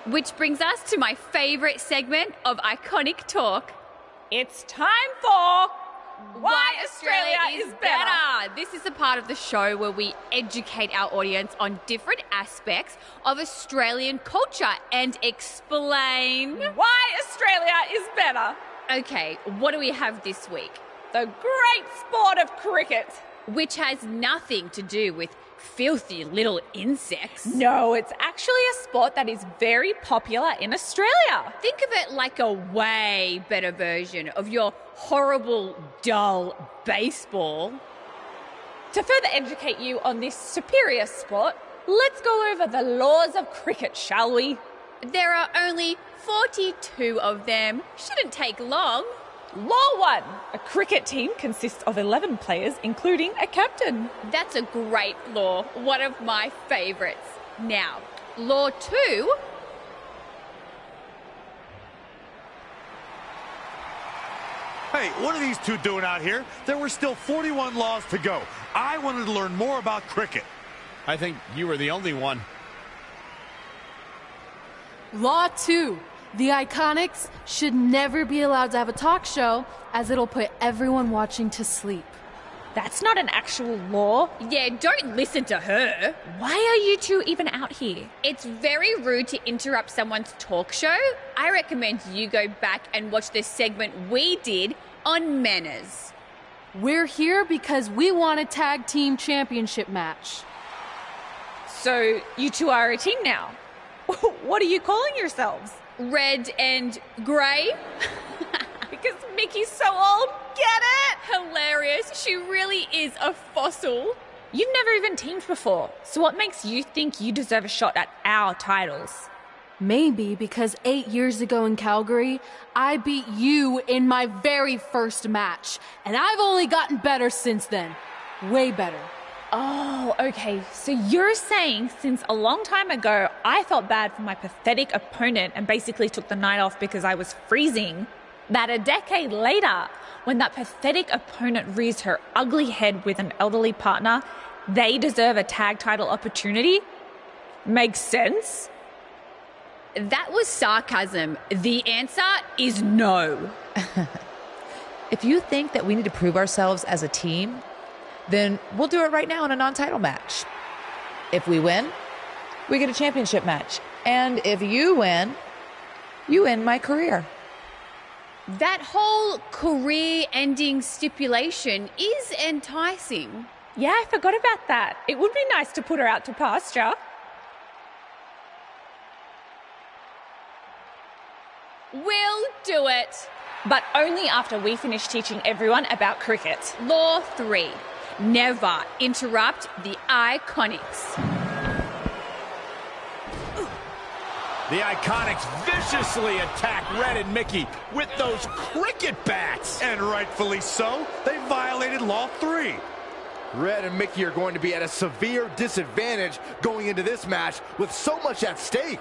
Which brings us to my favorite segment of Iconic Talk. It's time for Why Australia is Better. This is a part of the show where we educate our audience on different aspects of Australian culture and explain why Australia is better. Okay, what do we have this week? The great sport of cricket. Which has nothing to do with filthy little insects. No, it's actually a sport that is very popular in Australia. Think of it like a way better version of your horrible, dull baseball. To further educate you on this superior sport, let's go over the laws of cricket, shall we? There are only 42 of them. Shouldn't take long. Law 1. A cricket team consists of 11 players, including a captain. That's a great law. One of my favourites. Now, Law 2. Hey, what are these two doing out here? There were still 41 laws to go. I wanted to learn more about cricket. I think you were the only one. Law 2. The Iconics should never be allowed to have a talk show, as it'll put everyone watching to sleep. That's not an actual law. Yeah, don't listen to her. Why are you two even out here? It's very rude to interrupt someone's talk show. I recommend you go back and watch the segment we did on manners. We're here because we want a tag team championship match. So you two are a team now. What are you calling yourselves? Red and grey? Because Mickey's so old. Get it? Hilarious. She really is a fossil. You've never even teamed before. So what makes you think you deserve a shot at our titles? Maybe because 8 years ago in Calgary, I beat you in my very first match. And I've only gotten better since then. Way better. Oh, okay. So you're saying since a long time ago, I felt bad for my pathetic opponent and basically took the night off because I was freezing, that a decade later, when that pathetic opponent rears her ugly head with an elderly partner, they deserve a tag title opportunity? Makes sense? That was sarcasm. The answer is no. If you think that we need to prove ourselves as a team, then we'll do it right now in a non-title match. If we win, we get a championship match. And if you win my career. That whole career-ending stipulation is enticing. Yeah, I forgot about that. It would be nice to put her out to pasture. We'll do it. But only after we finish teaching everyone about cricket. Law 3. Never interrupt the Iconics. The Iconics viciously attack Red and Mickey with those cricket bats. And rightfully so. They violated Law 3. Red and Mickey are going to be at a severe disadvantage going into this match with so much at stake.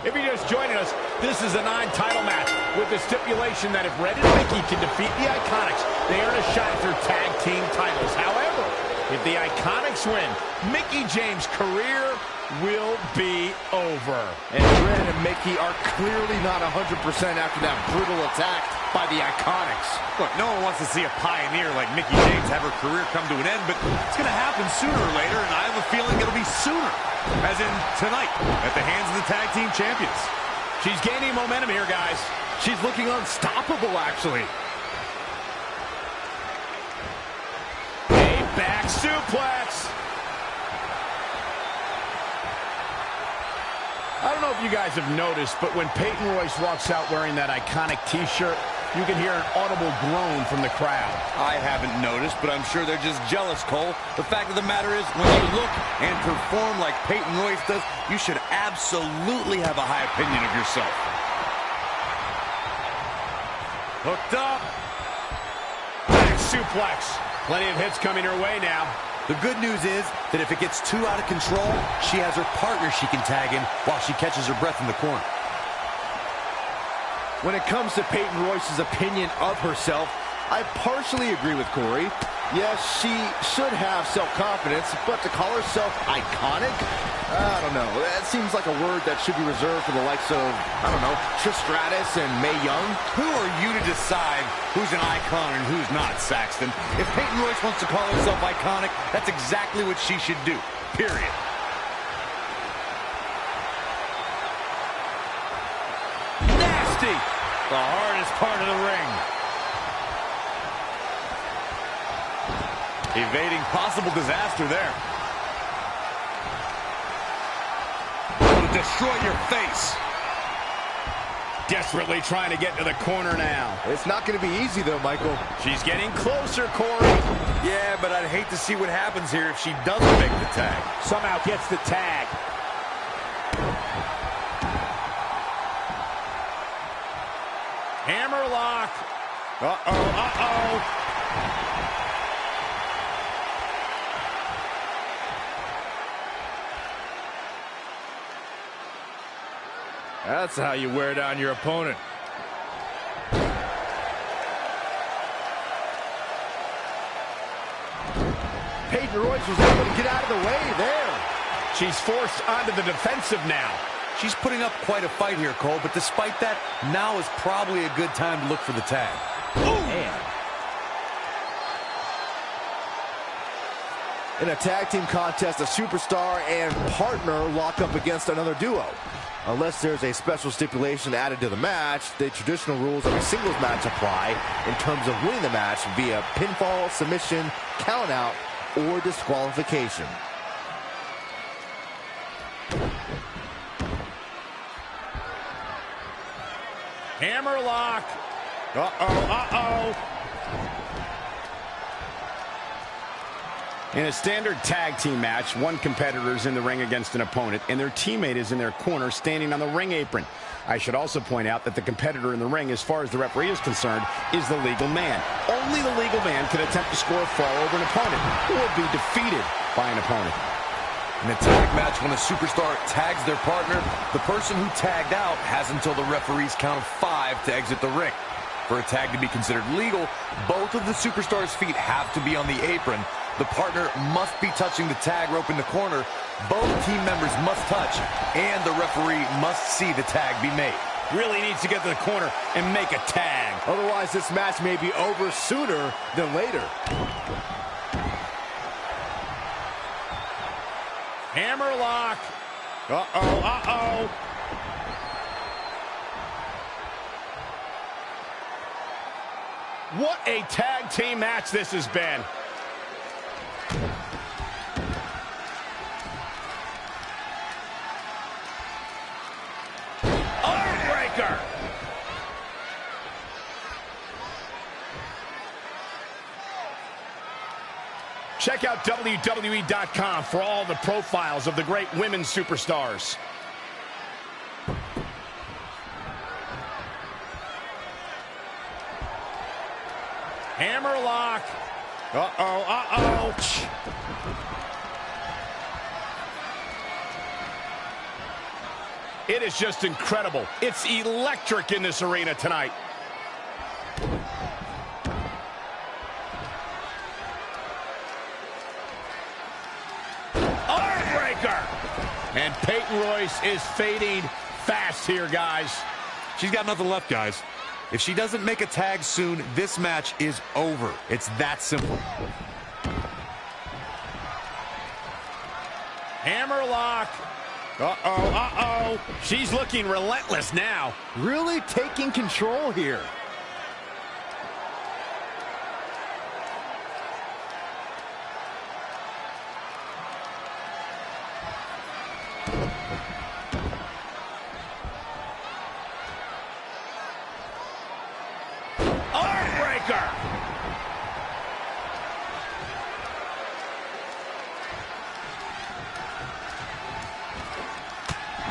If you're just joining us, this is a non-title match with the stipulation that if Red and Mickey can defeat the Iconics, they earn a shot at their tag team titles. However, if the Iconics win, Mickie James' career will be over. And Red and Mickey are clearly not 100% after that brutal attack by the Iconics. Look, no one wants to see a pioneer like Mickie James have her career come to an end, but it's going to happen sooner or later, and I have a feeling it'll be sooner, as in tonight, at the hands of the tag team champions. She's gaining momentum here, guys. She's looking unstoppable, actually. A back suplex. I don't know if you guys have noticed, but when Peyton Royce walks out wearing that iconic T-shirt, you can hear an audible groan from the crowd. I haven't noticed, but I'm sure they're just jealous, Cole. The fact of the matter is, when you look and perform like Peyton Royce does, you should absolutely have a high opinion of yourself. Hooked up. Back suplex. Plenty of hits coming her way now. The good news is that if it gets too out of control, she has her partner she can tag in while she catches her breath in the corner. When it comes to Peyton Royce's opinion of herself, I partially agree with Corey. Yes, she should have self-confidence, but to call herself iconic? I don't know. That seems like a word that should be reserved for the likes of, I don't know, Trish Stratus and Mae Young. Who are you to decide who's an icon and who's not, Saxton? If Peyton Royce wants to call herself iconic, that's exactly what she should do, period. Nasty! The hardest part of the ring. Evading possible disaster there. It'll destroy your face. Desperately trying to get to the corner now. It's not going to be easy, though, Michael. She's getting closer, Corey. Yeah, but I'd hate to see what happens here if she doesn't make the tag. Somehow gets the tag. Hammerlock. Uh-oh. That's how you wear down your opponent. Peyton Royce was able to get out of the way there. She's forced onto the defensive now. She's putting up quite a fight here, Cole, but despite that, now is probably a good time to look for the tag. Ooh. Man. In a tag team contest, a superstar and partner lock up against another duo. Unless there's a special stipulation added to the match, the traditional rules of a singles match apply in terms of winning the match via pinfall, submission, countout, or disqualification. Hammerlock. Uh-oh. In a standard tag team match, one competitor is in the ring against an opponent, and their teammate is in their corner standing on the ring apron. I should also point out that the competitor in the ring, as far as the referee is concerned, is the legal man. Only the legal man can attempt to score a fall over an opponent or be defeated by an opponent. In a tag match, when a superstar tags their partner, the person who tagged out has until the referee's count of 5 to exit the ring. For a tag to be considered legal, both of the superstars' feet have to be on the apron. The partner must be touching the tag rope in the corner. Both team members must touch, and the referee must see the tag be made. Really needs to get to the corner and make a tag. Otherwise, this match may be over sooner than later. Hammerlock. Uh-oh. What a tag team match this has been. Armbreaker. Check out WWE.com for all the profiles of the great women's superstars. Hammerlock. Uh-oh. It is just incredible. It's electric in this arena tonight. Armbreaker. And Peyton Royce is fading fast here, guys. She's got nothing left, guys. If she doesn't make a tag soon, this match is over. It's that simple. Hammerlock. Uh-oh. She's looking relentless now. Really taking control here. Armbreaker!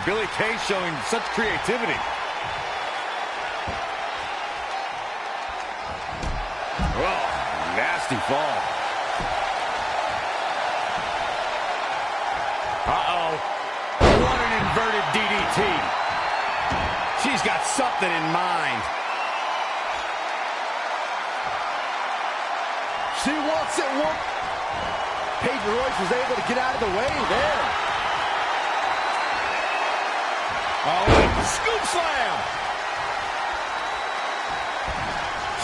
Billie Kay showing such creativity. Oh, nasty fall. Uh-oh. What an inverted DDT. She's got something in mind. She wants it. Peyton Royce was able to get out of the way there. Oh, scoop slam!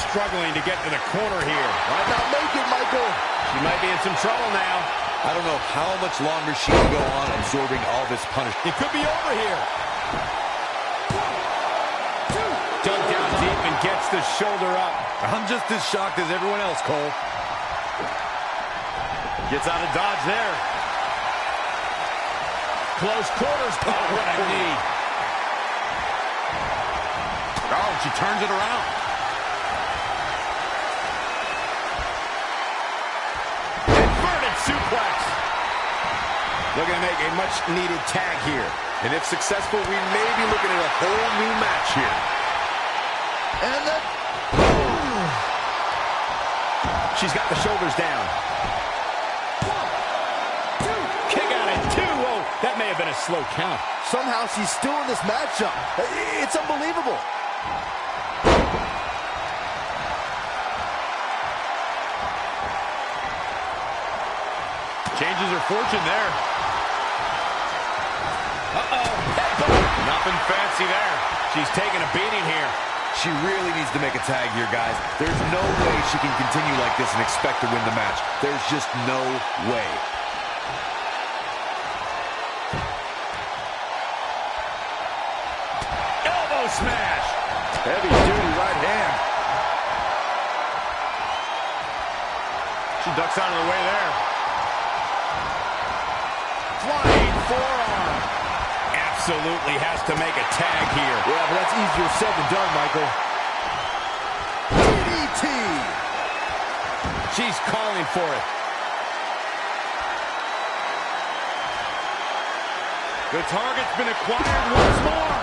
Struggling to get to the corner here. Might not make it, Michael. She might be in some trouble now. I don't know how much longer she can go on absorbing all this punishment. It could be over here. Dug down deep and gets the shoulder up. I'm just as shocked as everyone else, Cole. Gets out of dodge there. Close quarters. Oh, what a knee. Oh, she turns it around. Inverted suplex. Looking to make a much-needed tag here. And if successful, we may be looking at a whole new match here. And the... She's got the shoulders down. Kick out at 2. Whoa, that may have been a slow count. Somehow she's still in this matchup. It's unbelievable. Changes her fortune there. Uh-oh. Nothing fancy there. She's taking a beating here. She really needs to make a tag here, guys. There's no way she can continue like this and expect to win the match. There's just no way. Elbow smash. Heavy-duty right hand. She ducks out of the way there. Flying forearm. Absolutely has to make a tag here. Yeah, but that's easier said than done, Michael. DDT. She's calling for it. The target's been acquired once more.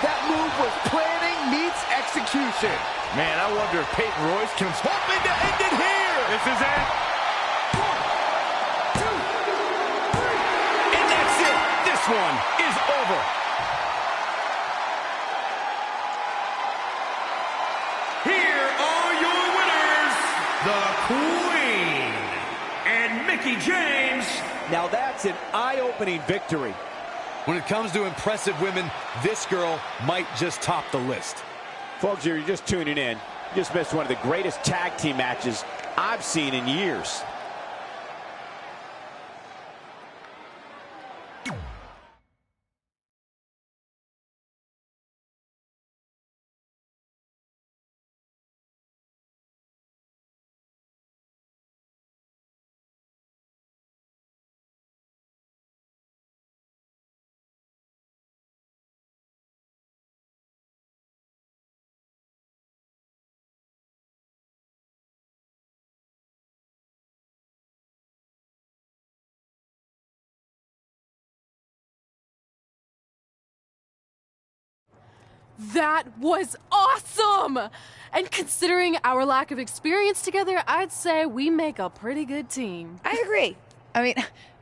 That move was planning meets execution. Man, I wonder if Peyton Royce can... Hoping to end it here. This is it. 1, 2, 3. And that's it. This one is over. Here are your winners, the Queen and Mickie James. Now that's an eye-opening victory. When it comes to impressive women, this girl might just top the list. Folks, you're just tuning in. You just missed one of the greatest tag team matches I've seen in years. That was awesome! And considering our lack of experience together, I'd say we make a pretty good team. I agree. I mean,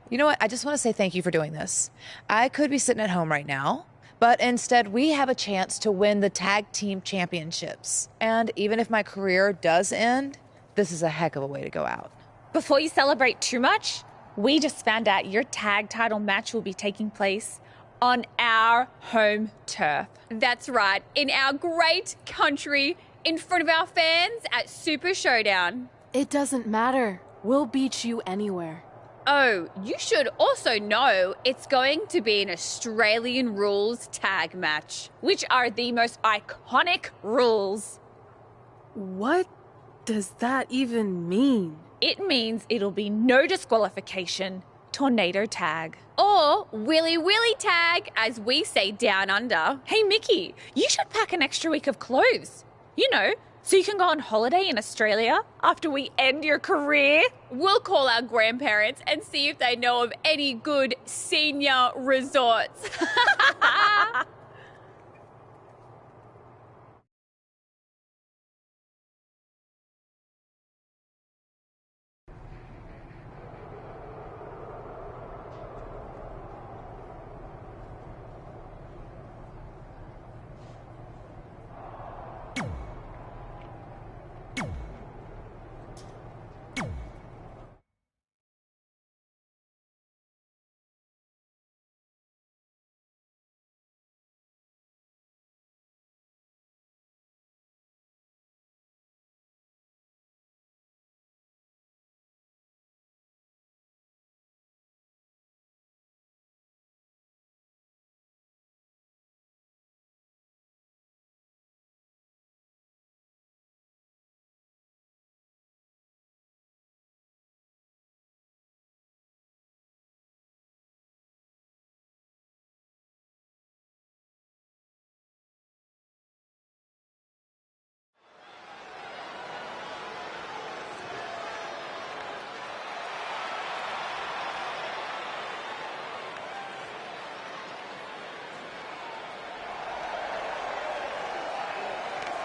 you know what? I just want to say thank you for doing this. I could be sitting at home right now, but instead we have a chance to win the tag team championships. And even if my career does end, this is a heck of a way to go out. Before you celebrate too much, we just found out your tag title match will be taking place on our home turf. That's right, in our great country, in front of our fans at Super Showdown. It doesn't matter. We'll beat you anywhere. Oh, you should also know it's going to be an Australian rules tag match, which are the most iconic rules. What does that even mean? It means it'll be no disqualification, tornado tag. Or Willy Willy tag, as we say down under. Hey, Mickey, you should pack an extra week of clothes. You know, so you can go on holiday in Australia after we end your career. We'll call our grandparents and see if they know of any good senior resorts.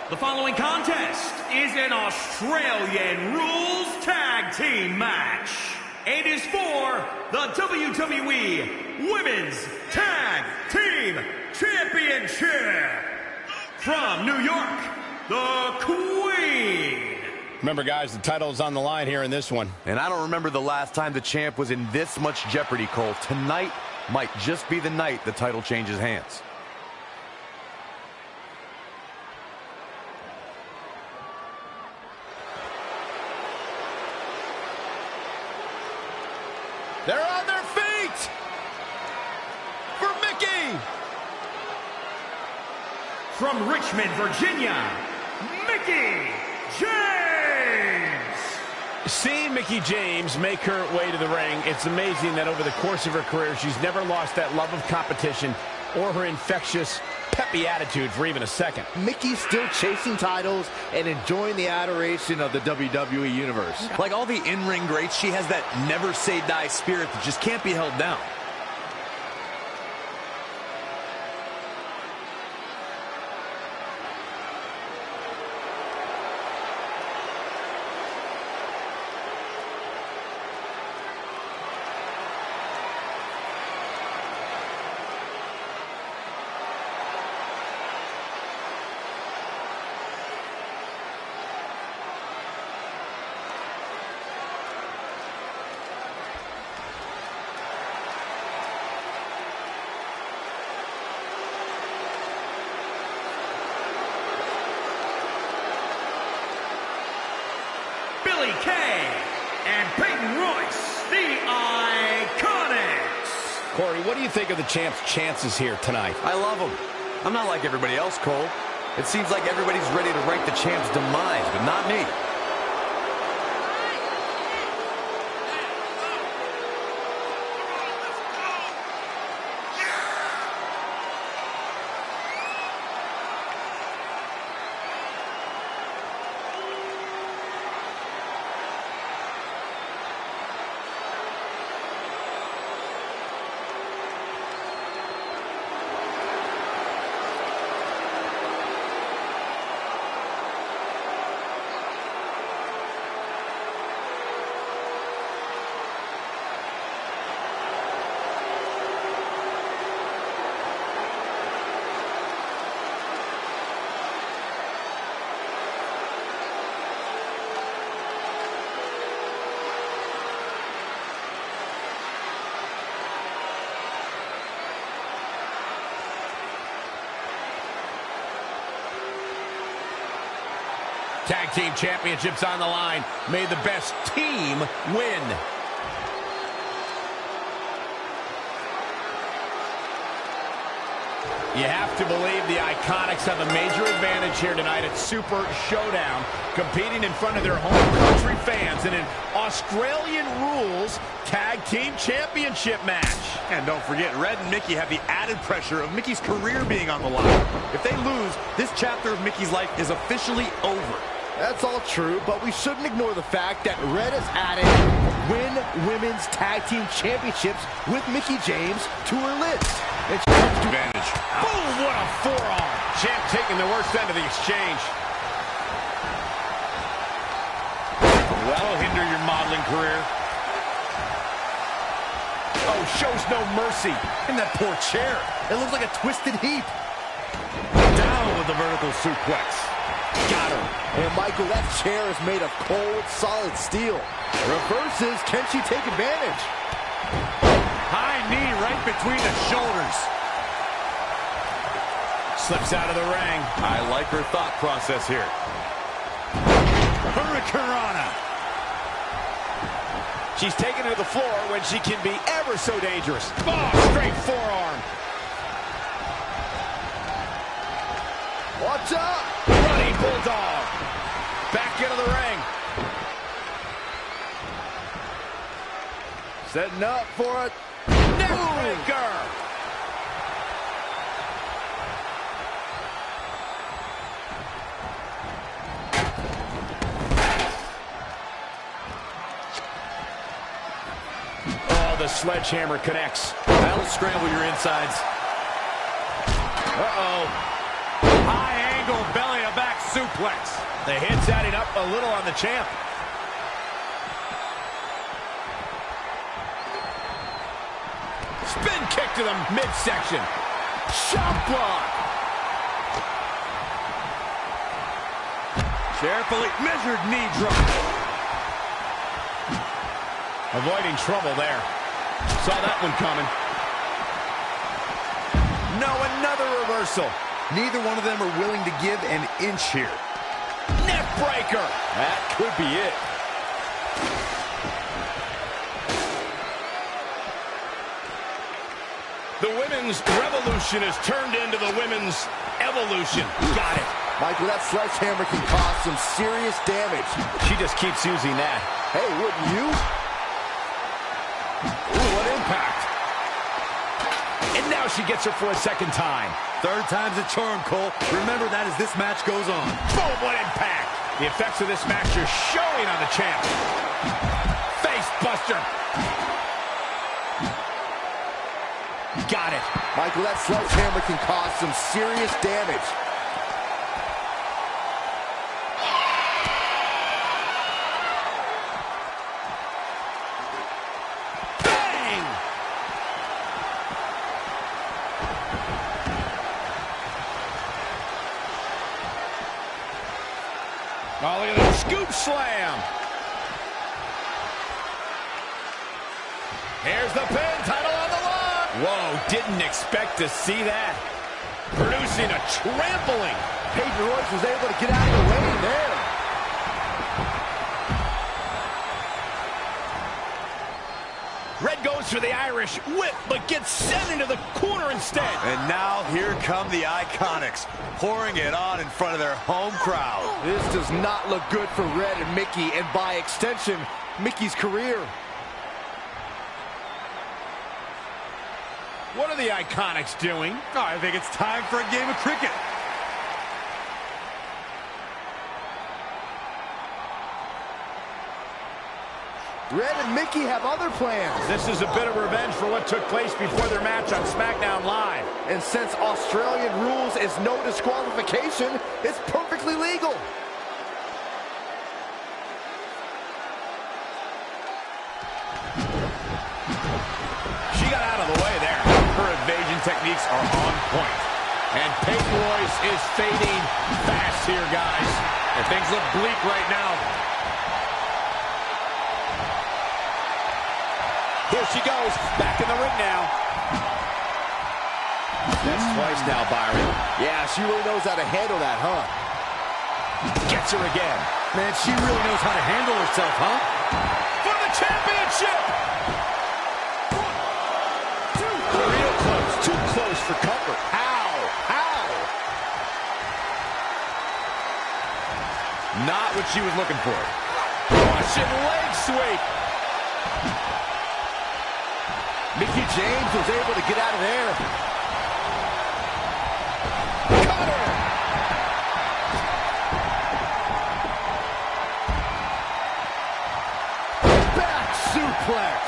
The following contest is an Australian Rules Tag Team match. It is for the WWE Women's Tag Team Championship. From New York, the Queen. Remember, guys, the title is on the line here in this one. And I don't remember the last time the champ was in this much jeopardy, Cole. Tonight might just be the night the title changes hands. They're on their feet for Mickey. From Richmond, Virginia, Mickey James. Seeing Mickey James make her way to the ring, it's amazing that over the course of her career, she's never lost that love of competition or her infectious, peppy attitude for even a second. Mickey's still chasing titles and enjoying the adoration of the WWE Universe. Like all the in-ring greats, she has that never say die spirit that just can't be held down. Billy Kay and Peyton Royce, the Iconics. Corey, what do you think of the champ's chances here tonight? I love him. I'm not like everybody else, Cole. It seems like everybody's ready to write the champ's demise, but not me. Tag team championships on the line. May the best team win. You have to believe the Iconics have a major advantage here tonight at Super Showdown, competing in front of their home country fans in an Australian Rules Tag Team Championship match. And don't forget, Red and Mickey have the added pressure of Mickey's career being on the line. If they lose, this chapter of Mickey's life is officially over. That's all true, but we shouldn't ignore the fact that Red has added Win Women's Tag Team Championships with Mickie James to her list. And she comes to advantage. Boom, what a forearm. Champ taking the worst end of the exchange. That'll hinder your modeling career. Oh, shows no mercy. And that poor chair. It looks like a twisted heap. Down with the vertical suplex. Got her. And Michael, that chair is made of cold, solid steel. Reverses. Can she take advantage? High knee right between the shoulders. Slips out of the ring. I like her thought process here. Hurricanrana. She's taken to the floor when she can be ever so dangerous. Oh, straight forearm. Watch out. Running bulldog. Back into the ring. Setting up for it. Neckbreaker. Oh, the sledgehammer connects. That'll scramble your insides. Uh-oh. High angle belly-to-back suplex. The hit's adding up a little on the champ. Spin kick to the midsection. Shot block. Carefully measured knee drop. Avoiding trouble there. Saw that one coming. No, another reversal. Neither one of them are willing to give an inch here. Neck breaker. That could be it. The women's revolution has turned into the women's evolution. Got it. Michael, that sledgehammer can cause some serious damage. She just keeps using that. Hey, wouldn't you? Ooh, what impact. And now she gets her for a second time. Third time's a charm, Cole. Remember that as this match goes on. Boom, what impact. The effects of this match are showing on the champ. Face buster. Got it. Michael, that sledgehammer can cause some serious damage. Bang! Oh, look at that scoop slam. Here's the pin, title on the line. Whoa, didn't expect to see that. Producing a trampling. Peyton Royce was able to get out of the way there. Red goes for the Irish whip, but gets sent into the corner instead. And now here come the Iconics, pouring it on in front of their home crowd. This does not look good for Red and Mickey, and by extension, Mickey's career. What are the Iconics doing? Oh, I think it's time for a game of cricket. Red and Mickey have other plans. This is a bit of revenge for what took place before their match on SmackDown Live. And since Australian rules is no disqualification, it's perfectly legal. She got out of the way there. Her evasion techniques are on point. And Peyton Royce is fading fast here, guys. And things look bleak right now. Here she goes, back in the ring now. That's twice now, Byron. Yeah, she really knows how to handle that, huh? Gets her again. Man, she really knows how to handle herself, huh? For the championship! 1, 2, real close, too close for comfort. Ow! Not what she was looking for. Russian leg sweep. Mickie James was able to get out of there. Cutter. Back suplex.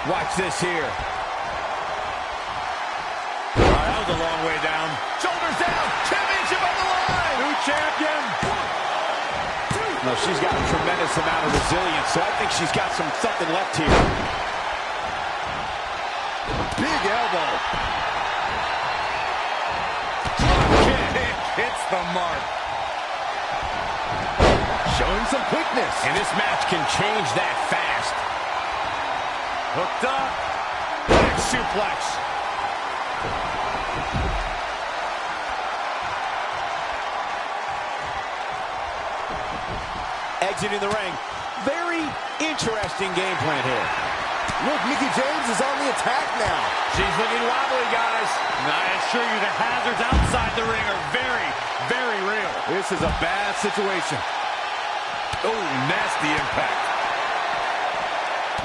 Watch this here. That was a long way down. Shoulders down. Championship on the line. New champion. No, she's got a tremendous amount of resilience, so I think she's got something left here. Big elbow. Kick hits the mark. Showing some quickness. And this match can change that fast. Hooked up. Back suplex. Exiting the ring. Very interesting game plan here. Look, Mickie James is on the attack now. She's looking wobbly, guys. And I assure you the hazards outside the ring are very, very real. This is a bad situation. Oh, nasty impact.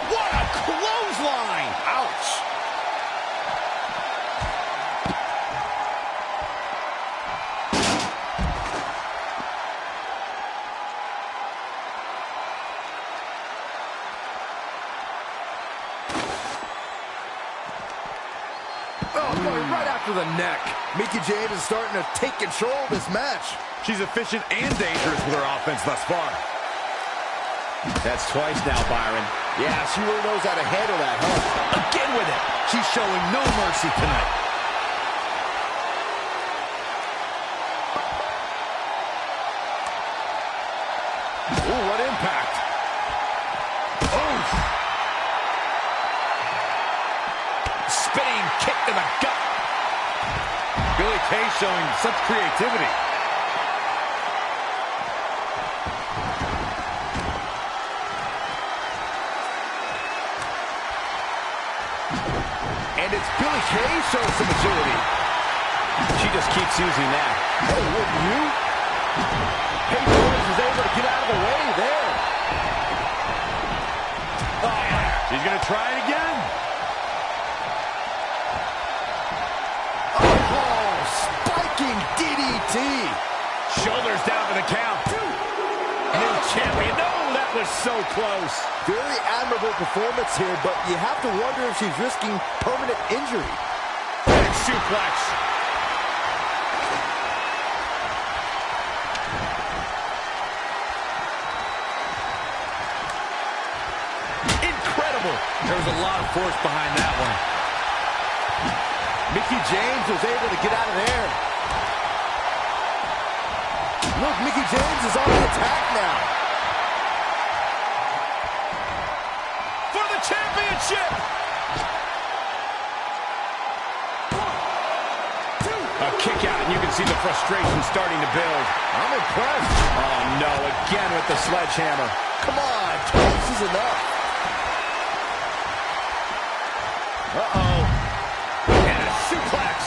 What a clothesline! Ouch! Right after the neck. Mickie James is starting to take control of this match. She's efficient and dangerous with her offense thus far. That's twice now, Byron. Yeah, she really knows how to handle that, huh? Again with it. She's showing no mercy tonight. Ooh, what impact. Oof. Spinning kick to the gut. Billie Kay showing such creativity. And it's Billie Kay showing some agility. She just keeps using that. Oh, wouldn't you? Kay Jones was able to get out of the way there. Oh, she's going to try it again. Oh, spiking DDT. Shoulders down for the count. New champion. No, that was so close. Very admirable performance here, but you have to wonder if she's risking permanent injury. Big suplex. Incredible. There was a lot of force behind that one. Mickie James was able to get out of there. Look, Mickie James is on the attack now. For the championship. A kick out, and you can see the frustration starting to build. I'm impressed. Oh, no, again with the sledgehammer. Come on, twice is enough. Uh-oh. And a suplex.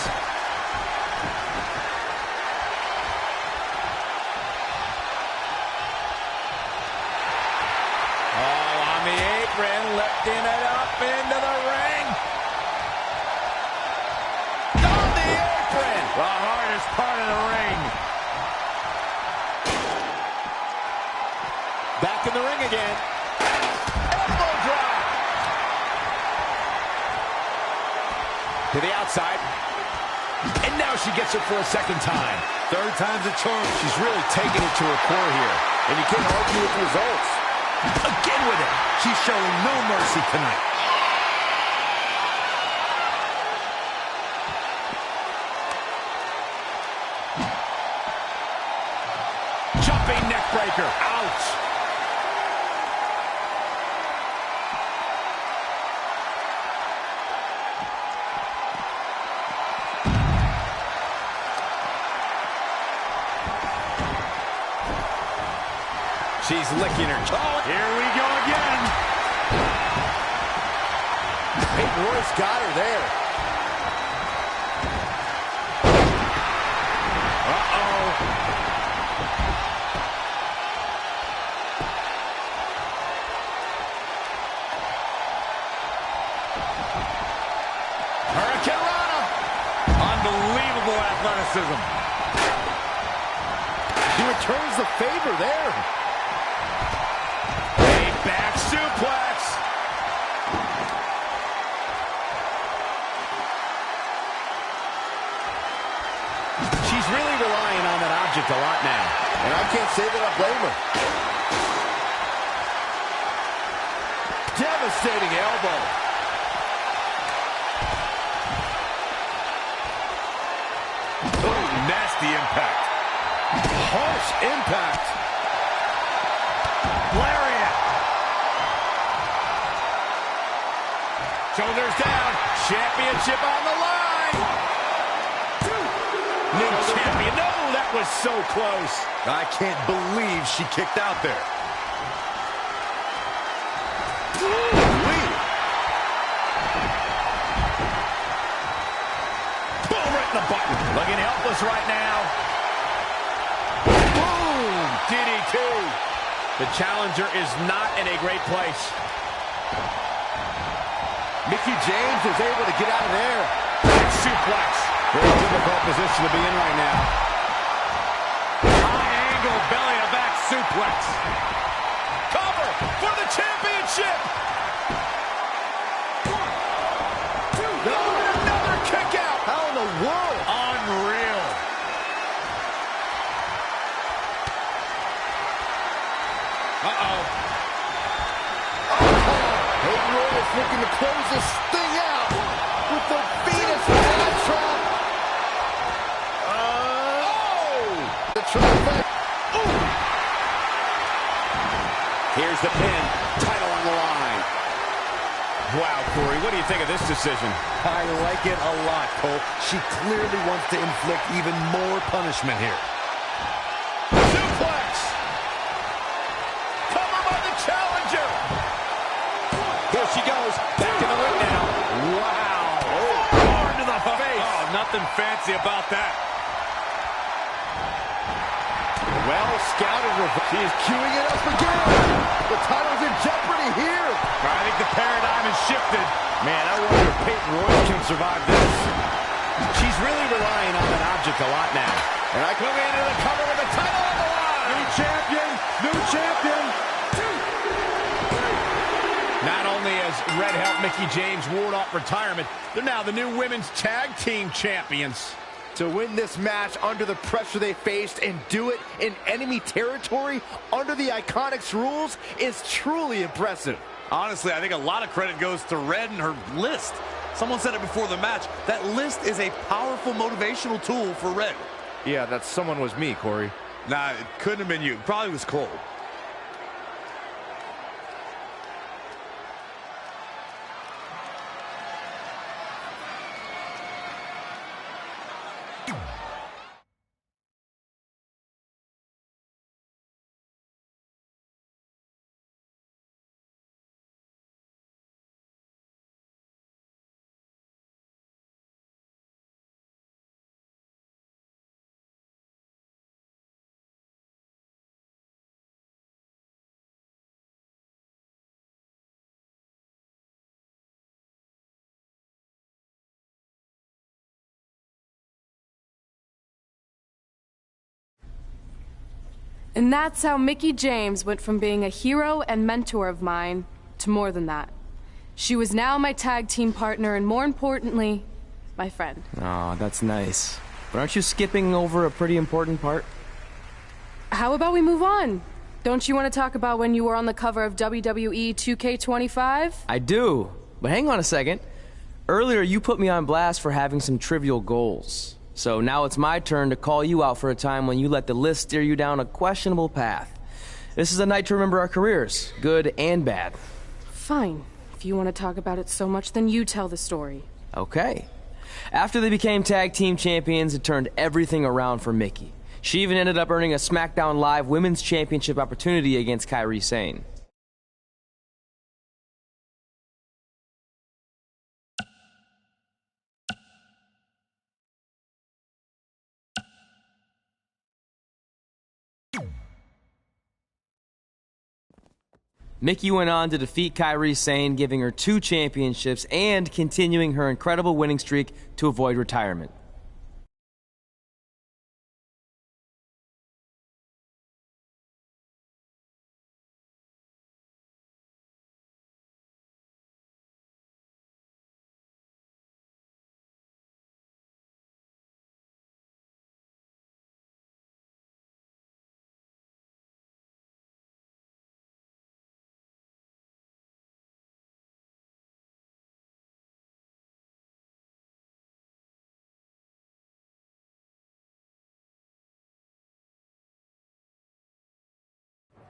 Oh, on the apron, lifting it up into the ring. On the apron. The hardest part of the ring. Back in the ring again. Elbow drop. To the outside. And now she gets it for a second time. Third time's a charm. She's really taking it to her core here. And you can't argue with the results. Again with it. She's showing no mercy tonight. Jumping neck breaker. Ouch. She's licking her toe. Here we go again. Peyton Royce got her there. Hurricane Rana. Unbelievable athleticism. He returns the favor there. A back suplex. She's really relying on that object a lot now. And I can't say that I blame her. Devastating elbow. Oh, nasty impact. Harsh impact. Lariat. Shoulders down. Championship on the line. New champion. No, that was so close. I can't believe she kicked out there. Boom, right in the button. Looking helpless right now. Boom, DDT. The challenger is not in a great place. Mickey James was able to get out of there. Back suplex. Very difficult position to be in right now. High angle belly to back suplex. Cover for the championship. Another kick out. How in the world? Unreal. Peyton Royce looking to close this thing out with the Venus flytrap. The trifecta. Here's the pin. Title on the line. Wow, Corey, what do you think of this decision? I like it a lot, Cole. She clearly wants to inflict even more punishment here. Suplex. Cover by the challenger. Here she goes. Back in the ring now. Wow. Forearm to the face. Oh, nothing fancy about that. Well scouted. She is queuing it up again. The title's in jeopardy here. I think the paradigm has shifted. Man, I wonder if Peyton Royce can survive this. She's really relying on that object a lot now. And I come into the cover with the title on the line. New champion. New champion. Not only has Red helped Mickey James ward off retirement, they're now the new women's tag team champions. To win this match under the pressure they faced and do it in enemy territory under the Iconics rules is truly impressive. Honestly, I think a lot of credit goes to Red and her list. Someone said it before the match. That list is a powerful motivational tool for Red. Yeah, that someone was me, Corey. Nah, it couldn't have been you. Probably was Cole. And that's how Mickey James went from being a hero and mentor of mine to more than that. She was now my tag team partner and, more importantly, my friend. Oh, that's nice. But aren't you skipping over a pretty important part? How about we move on? Don't you want to talk about when you were on the cover of WWE 2K25? I do. But hang on a second. Earlier, you put me on blast for having some trivial goals. So now it's my turn to call you out for a time when you let the list steer you down a questionable path. This is a night to remember our careers, good and bad. Fine. If you want to talk about it so much, then you tell the story. Okay. After they became tag team champions, it turned everything around for Mickey. She even ended up earning a SmackDown Live Women's Championship opportunity against Kairi Sane. Mickie went on to defeat Kairi Sane, giving her 2 championships and continuing her incredible winning streak to avoid retirement.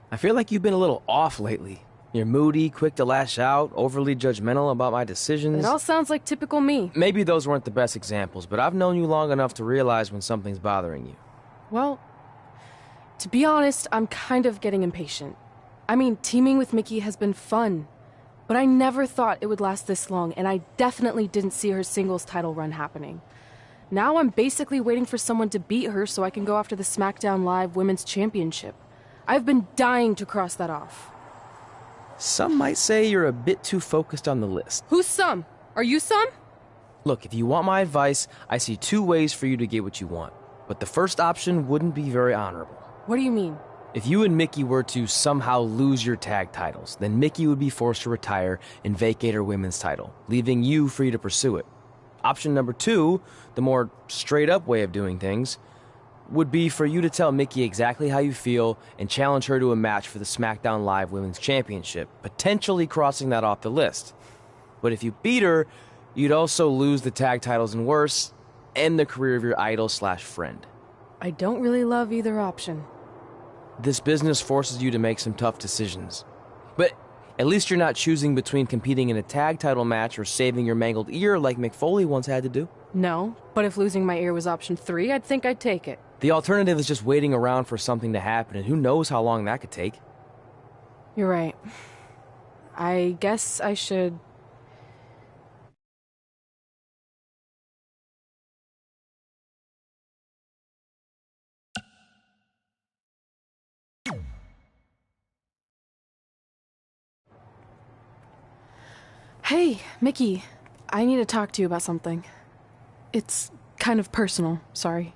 I feel like you've been a little off lately. You're moody, quick to lash out, overly judgmental about my decisions. It all sounds like typical me. Maybe those weren't the best examples, but I've known you long enough to realize when something's bothering you. Well, to be honest, I'm kind of getting impatient. I mean, teaming with Mickie has been fun, but I never thought it would last this long, and I definitely didn't see her singles title run happening. Now I'm basically waiting for someone to beat her so I can go after the SmackDown Live Women's Championship. I've been dying to cross that off. Some might say you're a bit too focused on the list. Who's some? Are you some? Look, if you want my advice, I see 2 ways for you to get what you want. But the first option wouldn't be very honorable. What do you mean? If you and Mickie were to somehow lose your tag titles, then Mickie would be forced to retire and vacate her women's title, leaving you free to pursue it. Option number 2, the more straight-up way of doing things, would be for you to tell Mickie exactly how you feel and challenge her to a match for the SmackDown Live Women's Championship, potentially crossing that off the list. But if you beat her, you'd also lose the tag titles and worse, end the career of your idol/friend. I don't really love either option. This business forces you to make some tough decisions. But at least you're not choosing between competing in a tag title match or saving your mangled ear like Mick Foley once had to do. No, but if losing my ear was option 3, I'd think I'd take it. The alternative is just waiting around for something to happen, and who knows how long that could take. You're right. I guess I should... Hey, Mickie. I need to talk to you about something. It's kind of personal, sorry.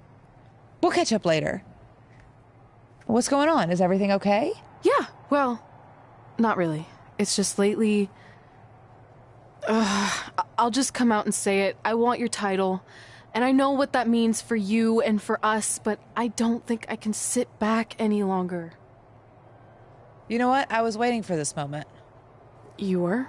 We'll catch up later. What's going on? Is everything okay? Yeah, well, not really. It's just lately... I'll just come out and say it. I want your title. And I know what that means for you and for us, but I don't think I can sit back any longer. You know what? I was waiting for this moment. You were?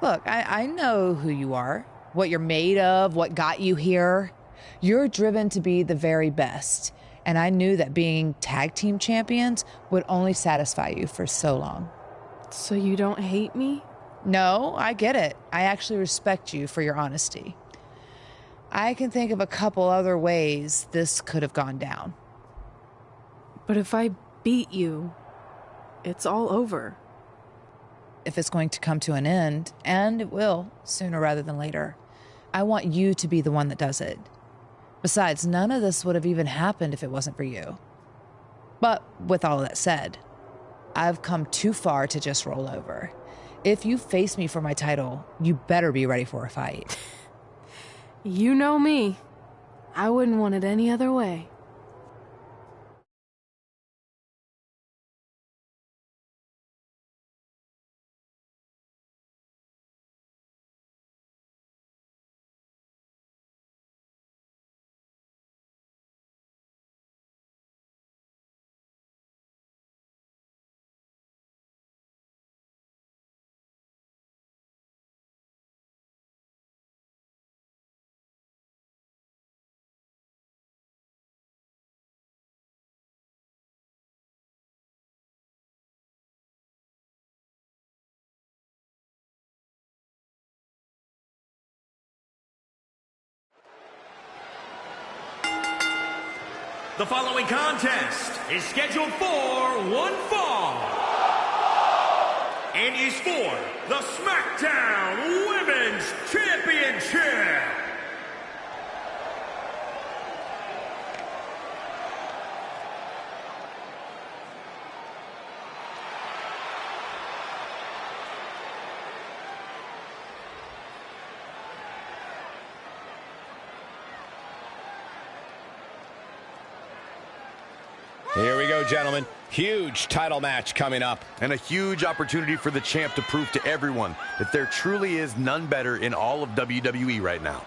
Look, I know who you are, what you're made of, what got you here. You're driven to be the very best, and I knew that being tag team champions would only satisfy you for so long. So you don't hate me? No, I get it. I actually respect you for your honesty. I can think of a couple other ways this could have gone down. But if I beat you, it's all over. If it's going to come to an end, and it will, sooner rather than later, I want you to be the one that does it. Besides, none of this would have even happened if it wasn't for you. But with all of that said, I've come too far to just roll over. If you face me for my title, you better be ready for a fight. You know me. I wouldn't want it any other way. The following contest is scheduled for one fall and is for the SmackDown Women's Championship. Here we go, gentlemen. Huge title match coming up. And a huge opportunity for the champ to prove to everyone that there truly is none better in all of WWE right now.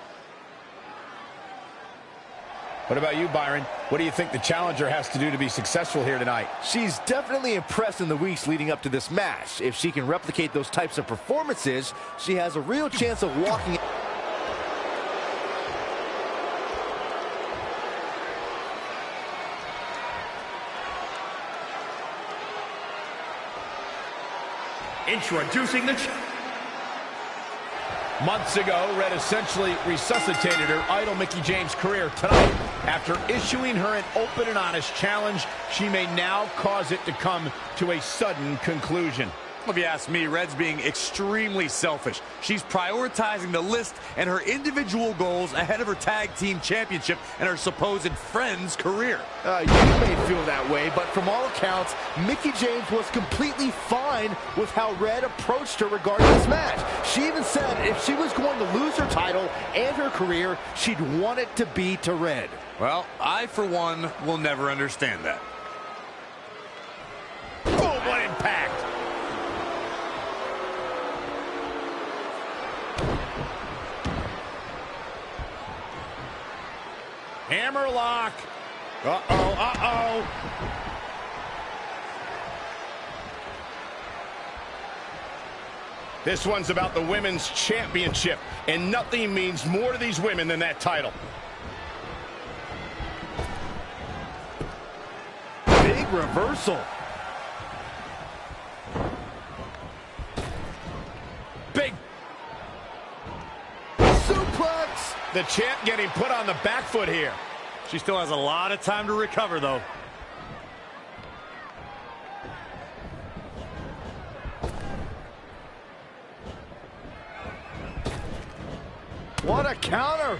What about you, Byron? What do you think the challenger has to do to be successful here tonight? She's definitely impressed in the weeks leading up to this match. If she can replicate those types of performances, she has a real chance of walking... Introducing the... Months ago, Red essentially resuscitated her idol Mickie James' career. Tonight, after issuing her an open and honest challenge, she may now cause it to come to a sudden conclusion. If you ask me, Red's being extremely selfish. She's prioritizing the list and her individual goals ahead of her tag team championship and her supposed friend's career. You may feel that way, but from all accounts, Mickie James was completely fine with how Red approached her regarding this match. She even said if she was going to lose her title and her career, she'd want it to be to Red. Well, I, for one, will never understand that. Boom, what impact! Hammerlock. Uh-oh, uh-oh. This one's about the women's championship, and nothing means more to these women than that title. Big reversal. Big suplex. The champ getting put on the back foot here. She still has a lot of time to recover, though. What a counter.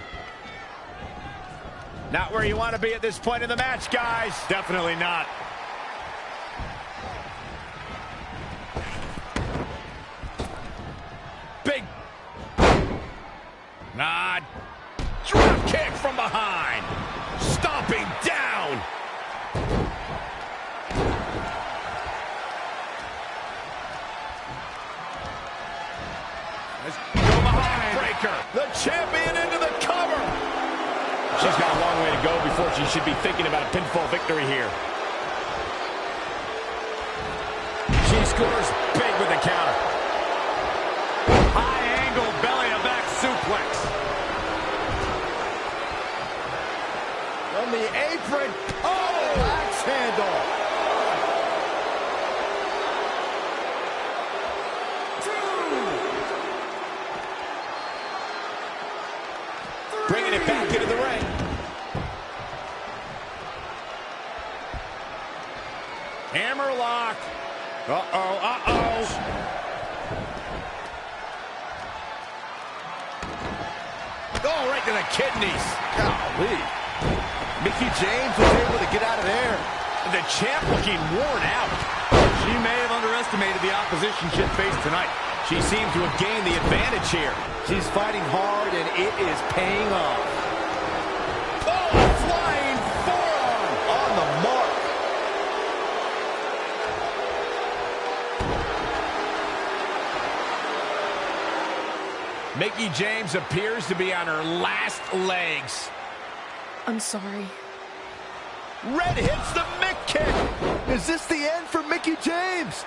Not where you want to be at this point in the match, guys. Definitely not. Big. Nod. Drop kick from behind. Stomping down. Let's go behind. Breaker. The champion into the cover. She's got a long way to go before she should be thinking about a pinfall victory here. She scores big with the counter. High angle belly-to-back suplex. On the apron. Oh, axe handle. Bringing it back into the ring. Hammerlock. Uh-oh, uh-oh. Oh, right to the kidneys. Golly. Mickie James was able to get out of there. The champ looking worn out. She may have underestimated the opposition she'd face tonight. She seemed to have gained the advantage here. She's fighting hard, and it is paying off. Oh, flying forearm on the mark. Mickie James appears to be on her last legs. I'm sorry. Red hits the Mick kick. Is this the end for Mickie James?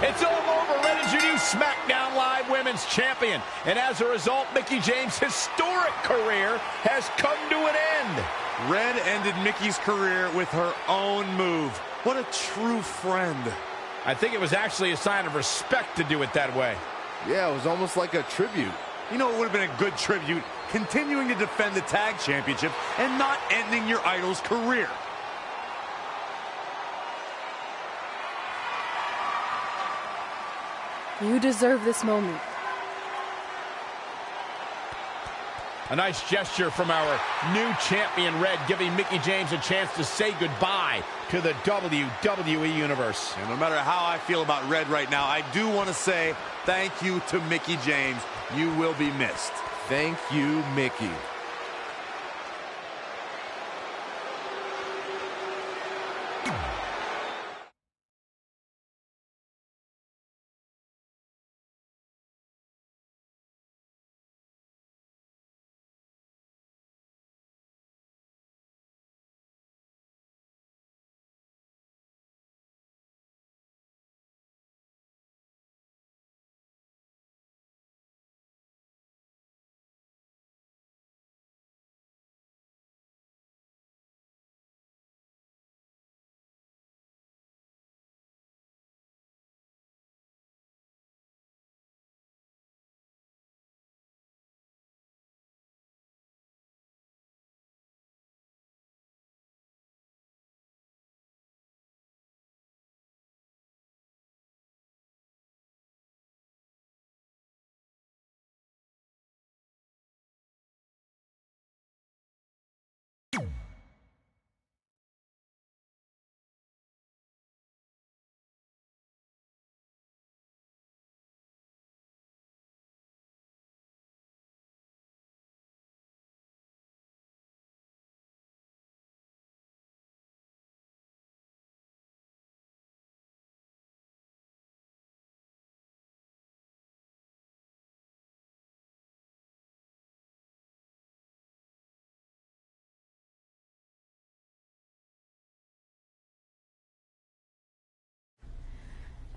It's all over. Red is your new SmackDown Live Women's Champion. And as a result, Mickie James' historic career has come to an end. Red ended Mickie's career with her own move. What a true friend. I think it was actually a sign of respect to do it that way. Yeah, it was almost like a tribute. You know, it would have been a good tribute, continuing to defend the tag championship and not ending your idol's career. You deserve this moment. A nice gesture from our new champion, Red, giving Mickie James a chance to say goodbye to the WWE Universe. And no matter how I feel about Red right now, I do want to say thank you to Mickie James. You will be missed. Thank you, Mickie.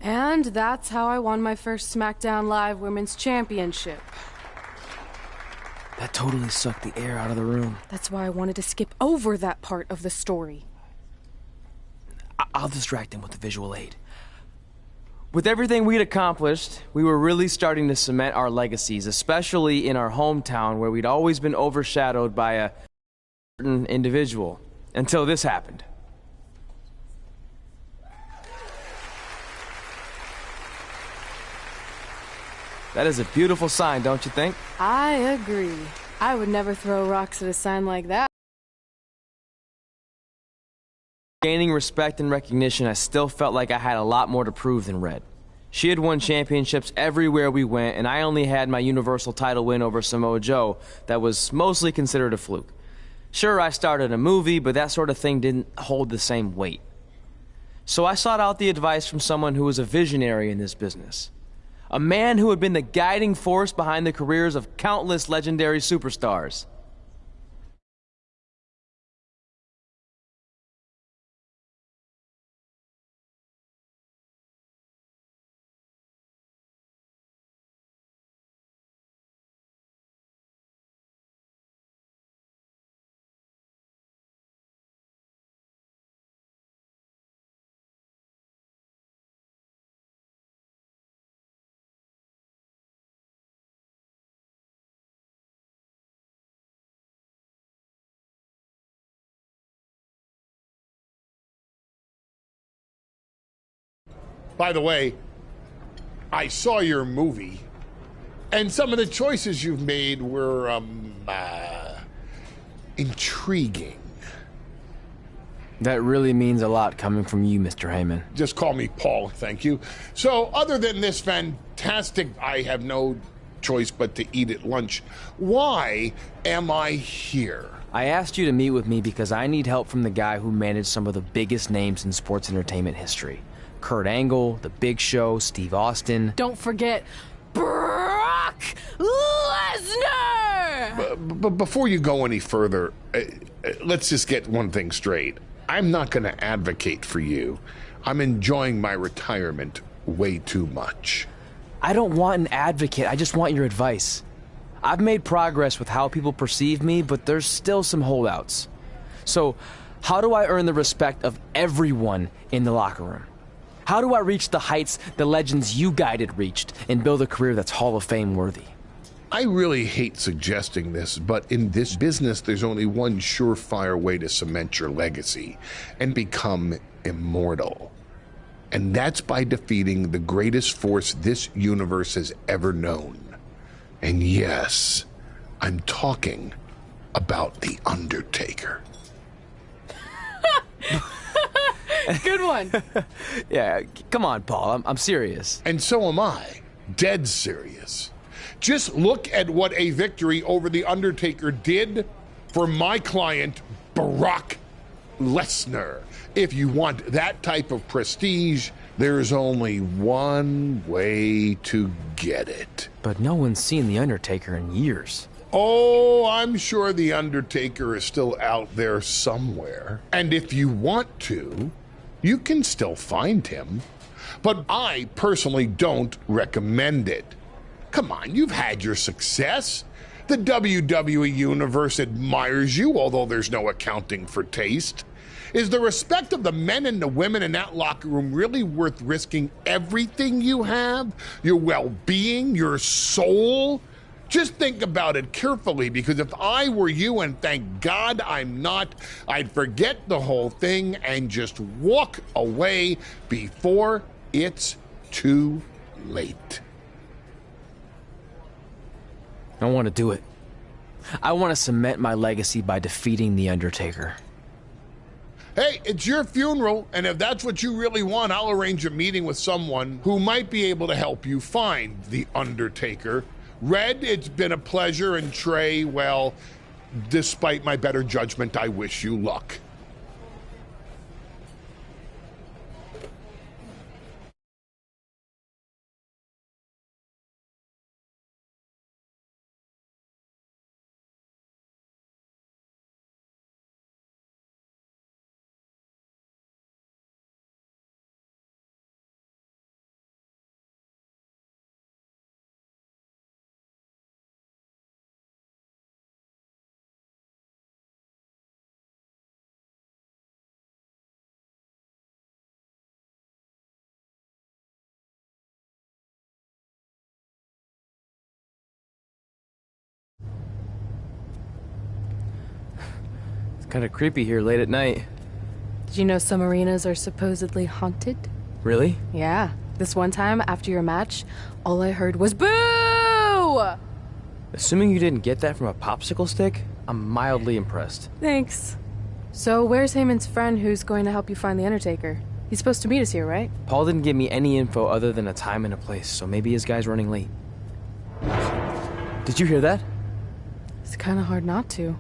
And that's how I won my first SmackDown Live Women's Championship. That totally sucked the air out of the room. That's why I wanted to skip over that part of the story. I'll distract him with the visual aid. With everything we'd accomplished, we were really starting to cement our legacies, especially in our hometown where we'd always been overshadowed by a certain individual, until this happened. That is a beautiful sign, don't you think? I agree. I would never throw rocks at a sign like that. Gaining respect and recognition, I still felt like I had a lot more to prove than Red. She had won championships everywhere we went, and I only had my Universal title win over Samoa Joe that was mostly considered a fluke. Sure, I started a movie, but that sort of thing didn't hold the same weight. So I sought out the advice from someone who was a visionary in this business. A man who had been the guiding force behind the careers of countless legendary superstars. By the way, I saw your movie, and some of the choices you've made were, intriguing. That really means a lot coming from you, Mr. Heyman. Just call me Paul, thank you. So, other than this fantastic, I have no choice but to eat at lunch, why am I here? I asked you to meet with me because I need help from the guy who managed some of the biggest names in sports entertainment history. Kurt Angle, The Big Show, Steve Austin. Don't forget Brock Lesnar! But before you go any further, let's just get one thing straight. I'm not going to advocate for you. I'm enjoying my retirement way too much. I don't want an advocate, I just want your advice. I've made progress with how people perceive me, but there's still some holdouts. So, how do I earn the respect of everyone in the locker room? How do I reach the heights the legends you guided reached and build a career that's Hall of Fame worthy? I really hate suggesting this, but in this business, there's only one surefire way to cement your legacy and become immortal. And that's by defeating the greatest force this universe has ever known. And yes, I'm talking about The Undertaker. Good one. Yeah, come on, Paul. I'm serious. And so am I. Dead serious. Just look at what a victory over The Undertaker did for my client, Brock Lesnar. If you want that type of prestige, there's only one way to get it. But no one's seen The Undertaker in years. Oh, I'm sure The Undertaker is still out there somewhere. And if you want to, you can still find him. But I personally don't recommend it. Come on, you've had your success. The WWE Universe admires you, although there's no accounting for taste. Is the respect of the men and the women in that locker room really worth risking everything you have? Your well-being, your soul? Just think about it carefully, because if I were you, and thank God I'm not, I'd forget the whole thing and just walk away before it's too late. I want to do it. I want to cement my legacy by defeating The Undertaker. Hey, it's your funeral, and if that's what you really want, I'll arrange a meeting with someone who might be able to help you find The Undertaker. Red, it's been a pleasure, and Trey, well, despite my better judgment, I wish you luck. Kind of creepy here late at night. Did you know some arenas are supposedly haunted? Really? Yeah. This one time, after your match, all I heard was boo! Assuming you didn't get that from a popsicle stick, I'm mildly impressed. Thanks. So where's Heyman's friend who's going to help you find The Undertaker? He's supposed to meet us here, right? Paul didn't give me any info other than a time and a place, so maybe his guy's running late. Did you hear that? It's kind of hard not to.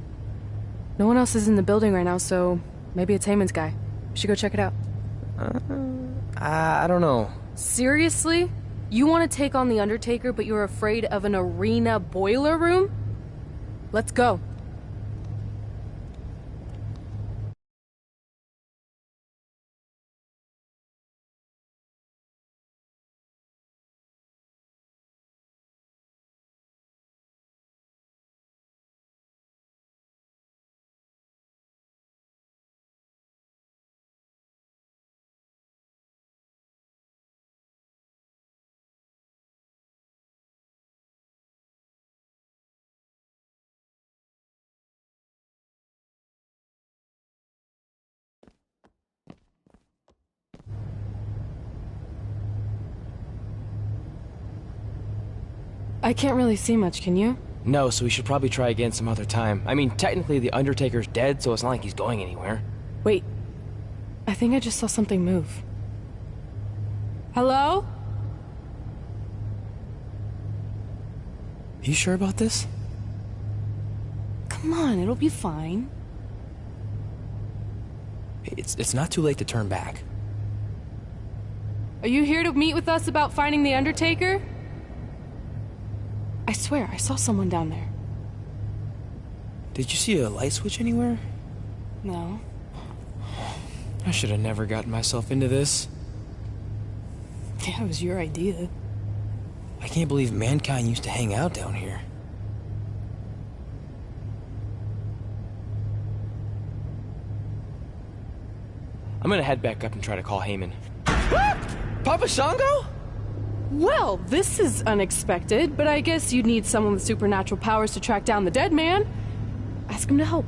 No one else is in the building right now, so maybe it's Heyman's guy. We should go check it out. I don't know. Seriously? You want to take on The Undertaker, but you're afraid of an arena boiler room? Let's go. I can't really see much, can you? No, so we should probably try again some other time. I mean, technically The Undertaker's dead, so it's not like he's going anywhere. Wait. I think I just saw something move. Hello? You sure about this? Come on, it'll be fine. It's not too late to turn back. Are you here to meet with us about finding The Undertaker? I swear, I saw someone down there. Did you see a light switch anywhere? No. I should have never gotten myself into this. Yeah, it was your idea. I can't believe mankind used to hang out down here. I'm gonna head back up and try to call Heyman. Papa Shango? Well, this is unexpected, but I guess you'd need someone with supernatural powers to track down the dead man. Ask him to help.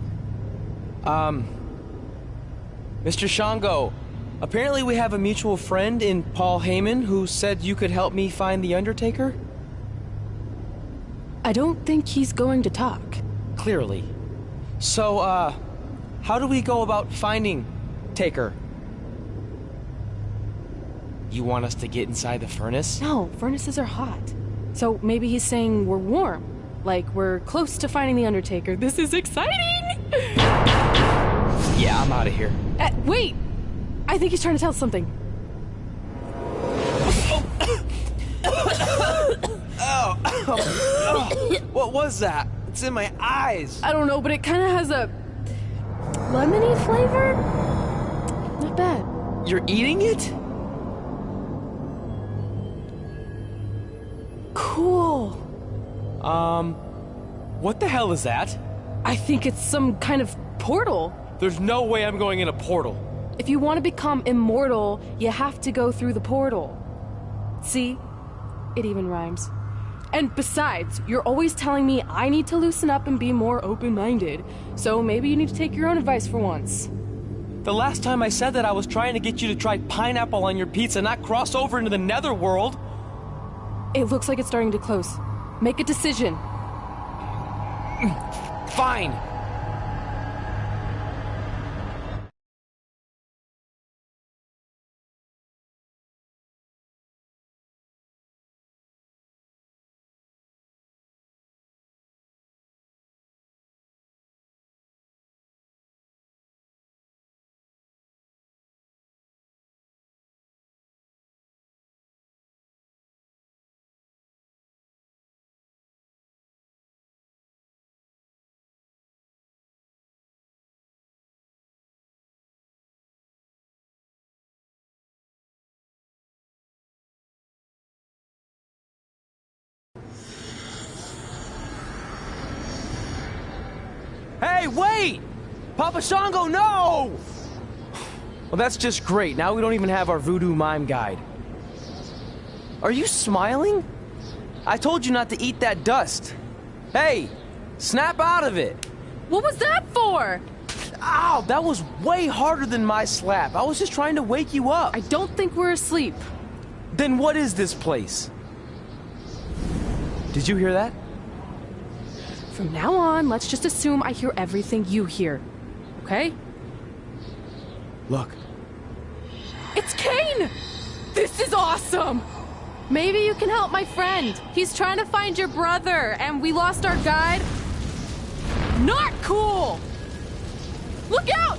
Mr. Shango, apparently we have a mutual friend in Paul Heyman who said you could help me find The Undertaker? I don't think he's going to talk. Clearly. So, how do we go about finding Taker? You want us to get inside the furnace? No, furnaces are hot. So maybe he's saying we're warm. Like we're close to finding The Undertaker. This is exciting! Yeah, I'm out of here. Wait! I think he's trying to tell us something. What was that? It's in my eyes. I don't know, but it kind of has a lemony flavor? Not bad. You're eating it? Cool. What the hell is that? I think it's some kind of portal. There's no way I'm going in a portal. If you want to become immortal, you have to go through the portal. See? It even rhymes. And besides, you're always telling me I need to loosen up and be more open-minded. So maybe you need to take your own advice for once. The last time I said that, I was trying to get you to try pineapple on your pizza, not cross over into the netherworld. It looks like it's starting to close. Make a decision. Fine. Hey, wait! Papa Shango, no! Well, that's just great. Now we don't even have our voodoo mime guide. Are you smiling? I told you not to eat that dust. Hey, snap out of it. What was that for? Ow, that was way harder than my slap. I was just trying to wake you up. I don't think we're asleep. Then what is this place? Did you hear that? From now on, let's just assume I hear everything you hear. Okay? Look. It's Kane! This is awesome! Maybe you can help my friend. He's trying to find your brother, and we lost our guide. Not cool! Look out!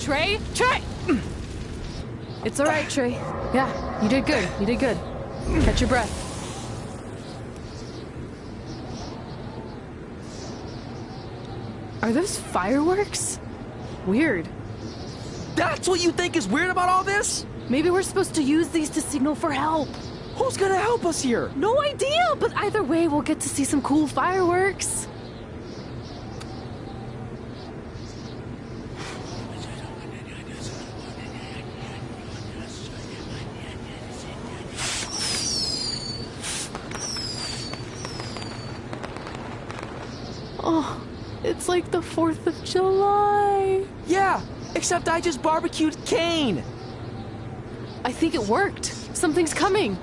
Trey? Trey! It's all right, Trey. Yeah, you did good. You did good. Catch your breath. Are those fireworks? Weird. That's what you think is weird about all this? Maybe we're supposed to use these to signal for help. Who's gonna help us here? No idea, but either way, we'll get to see some cool fireworks. Oh, it's like the 4th of July. Yeah, except I just barbecued Kane. I think it worked. Something's coming.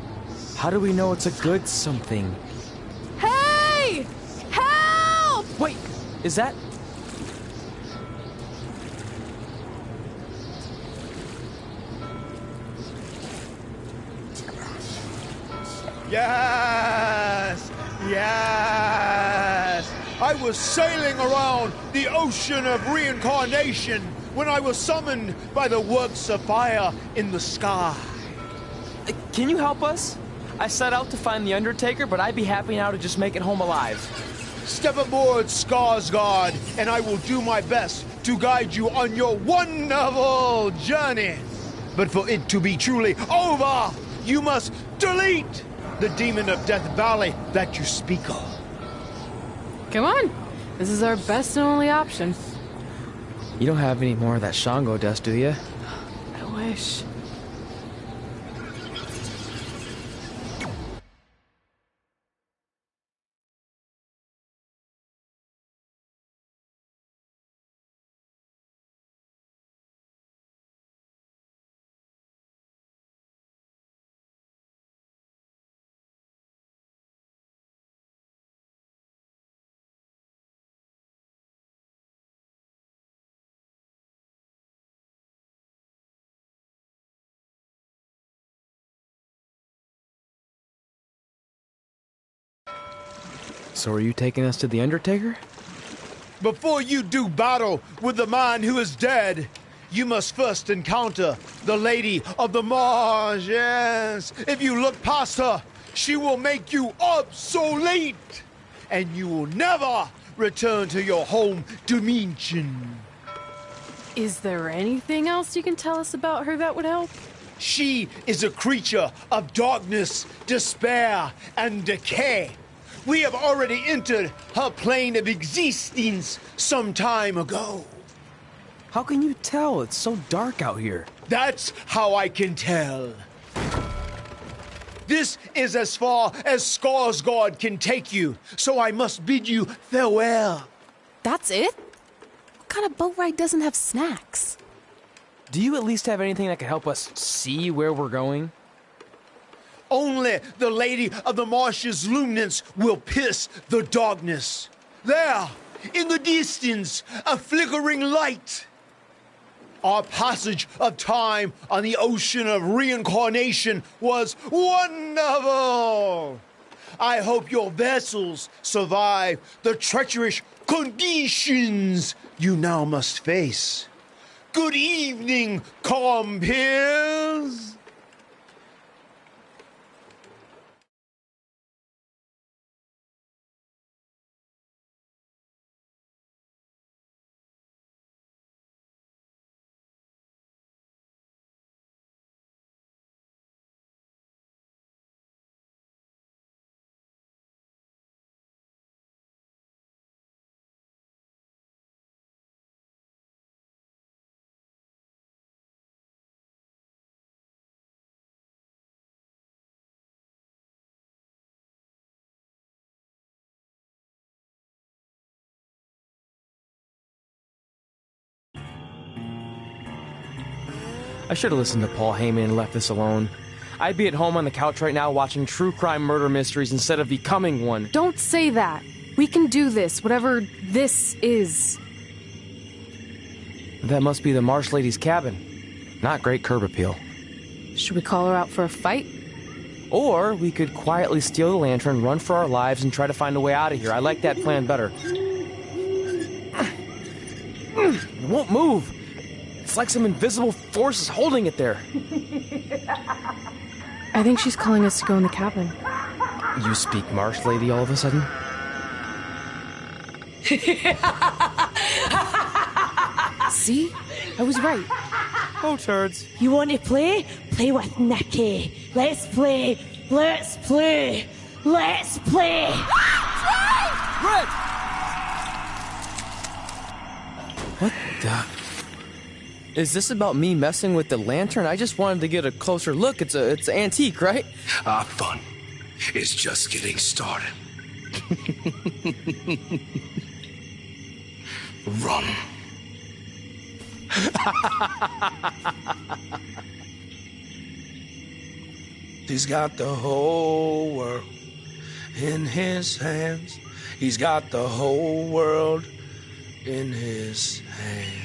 How do we know it's a good something? Hey! Help! Wait, is that... Yes! Yes! I was sailing around the ocean of reincarnation when I was summoned by the works of fire in the sky. Can you help us? I set out to find the Undertaker, but I'd be happy now to just make it home alive. Step aboard, Skarsgård, and I will do my best to guide you on your wonderful journey. But for it to be truly over, you must delete the demon of Death Valley that you speak of. Come on. This is our best and only option. You don't have any more of that Shango dust, do you? I wish. So are you taking us to the Undertaker? Before you do battle with the man who is dead, you must first encounter the Lady of the Marsh. Yes. If you look past her, she will make you obsolete, and you will never return to your home dimension. Is there anything else you can tell us about her that would help? She is a creature of darkness, despair, and decay. We have already entered her plane of existence some time ago. How can you tell? It's so dark out here. That's how I can tell. This is as far as Skarsgård can take you, so I must bid you farewell. That's it? What kind of boat ride doesn't have snacks? Do you at least have anything that can help us see where we're going? Only the Lady of the Marsh's luminance will pierce the darkness. There, in the distance, a flickering light. Our passage of time on the ocean of reincarnation was wonderful. I hope your vessels survive the treacherous conditions you now must face. Good evening, compeers. I should have listened to Paul Heyman and left this alone. I'd be at home on the couch right now watching true crime murder mysteries instead of becoming one. Don't say that. We can do this, whatever this is. That must be the Marsh Lady's cabin. Not great curb appeal. Should we call her out for a fight? Or we could quietly steal the lantern, run for our lives, and try to find a way out of here. I like that plan better. It won't move. It's like some invisible force is holding it there. I think she's calling us to go in the cabin. You speak Marsh Lady all of a sudden? See? I was right. Oh, turds. You want to play? Play with Nikki. Let's play. Let's play. Let's play. Red! What the... Is this about me messing with the lantern? I just wanted to get a closer look. It's antique, right? Our fun is just getting started. Run. He's got the whole world in his hands. He's got the whole world in his hands.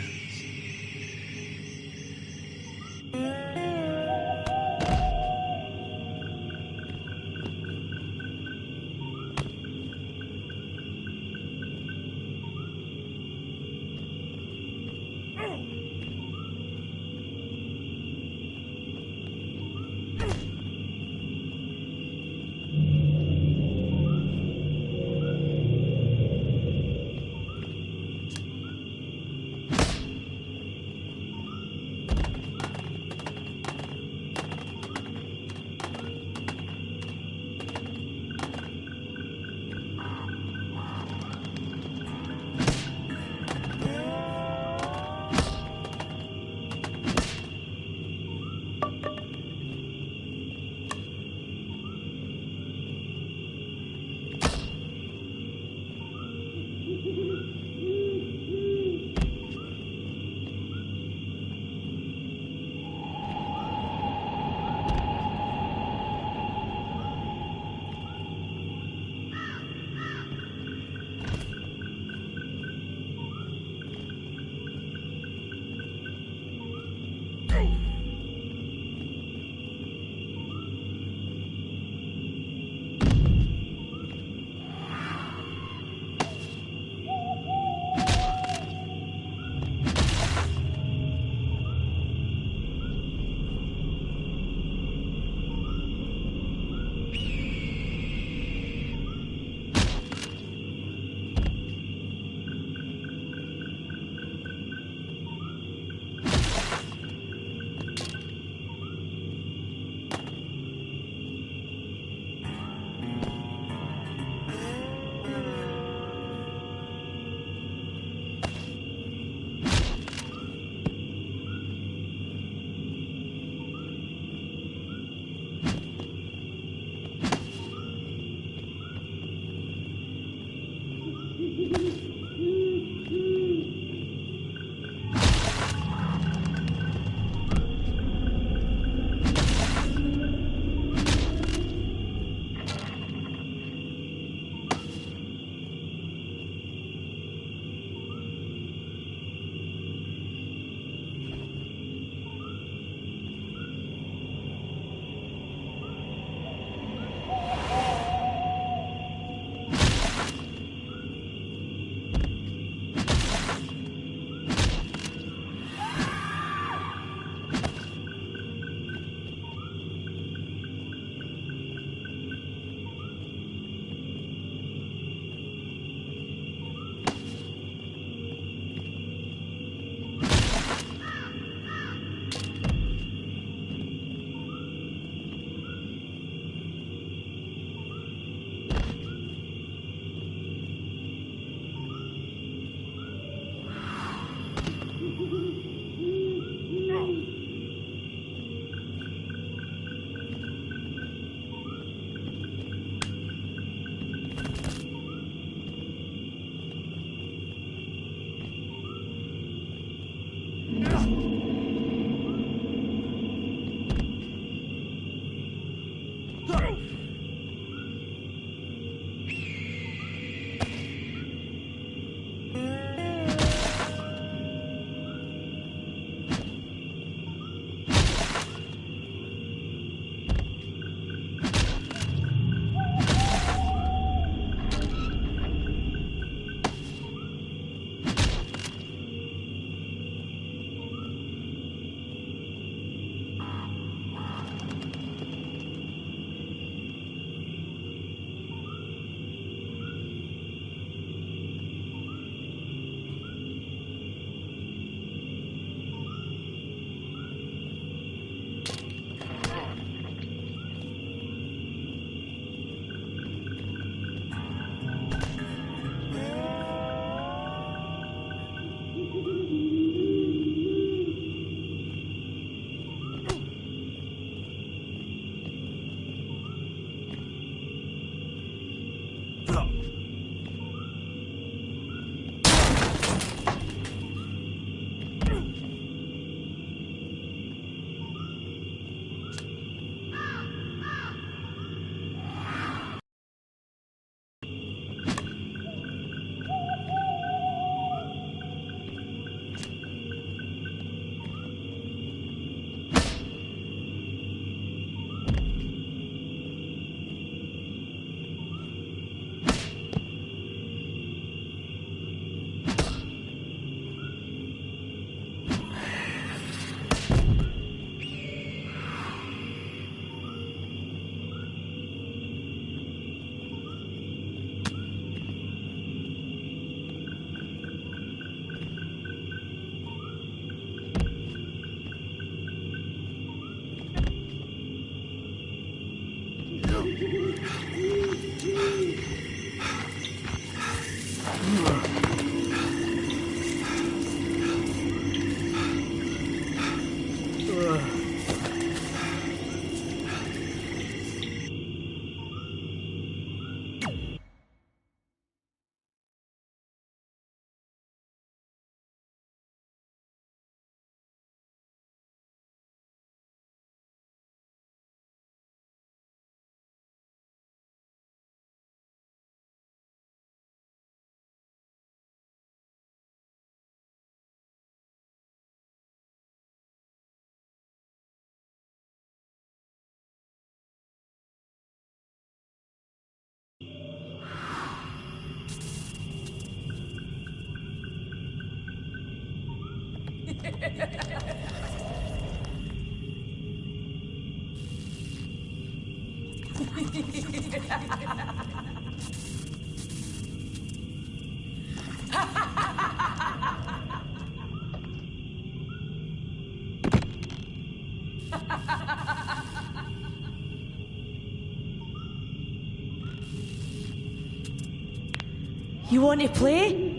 You want to play?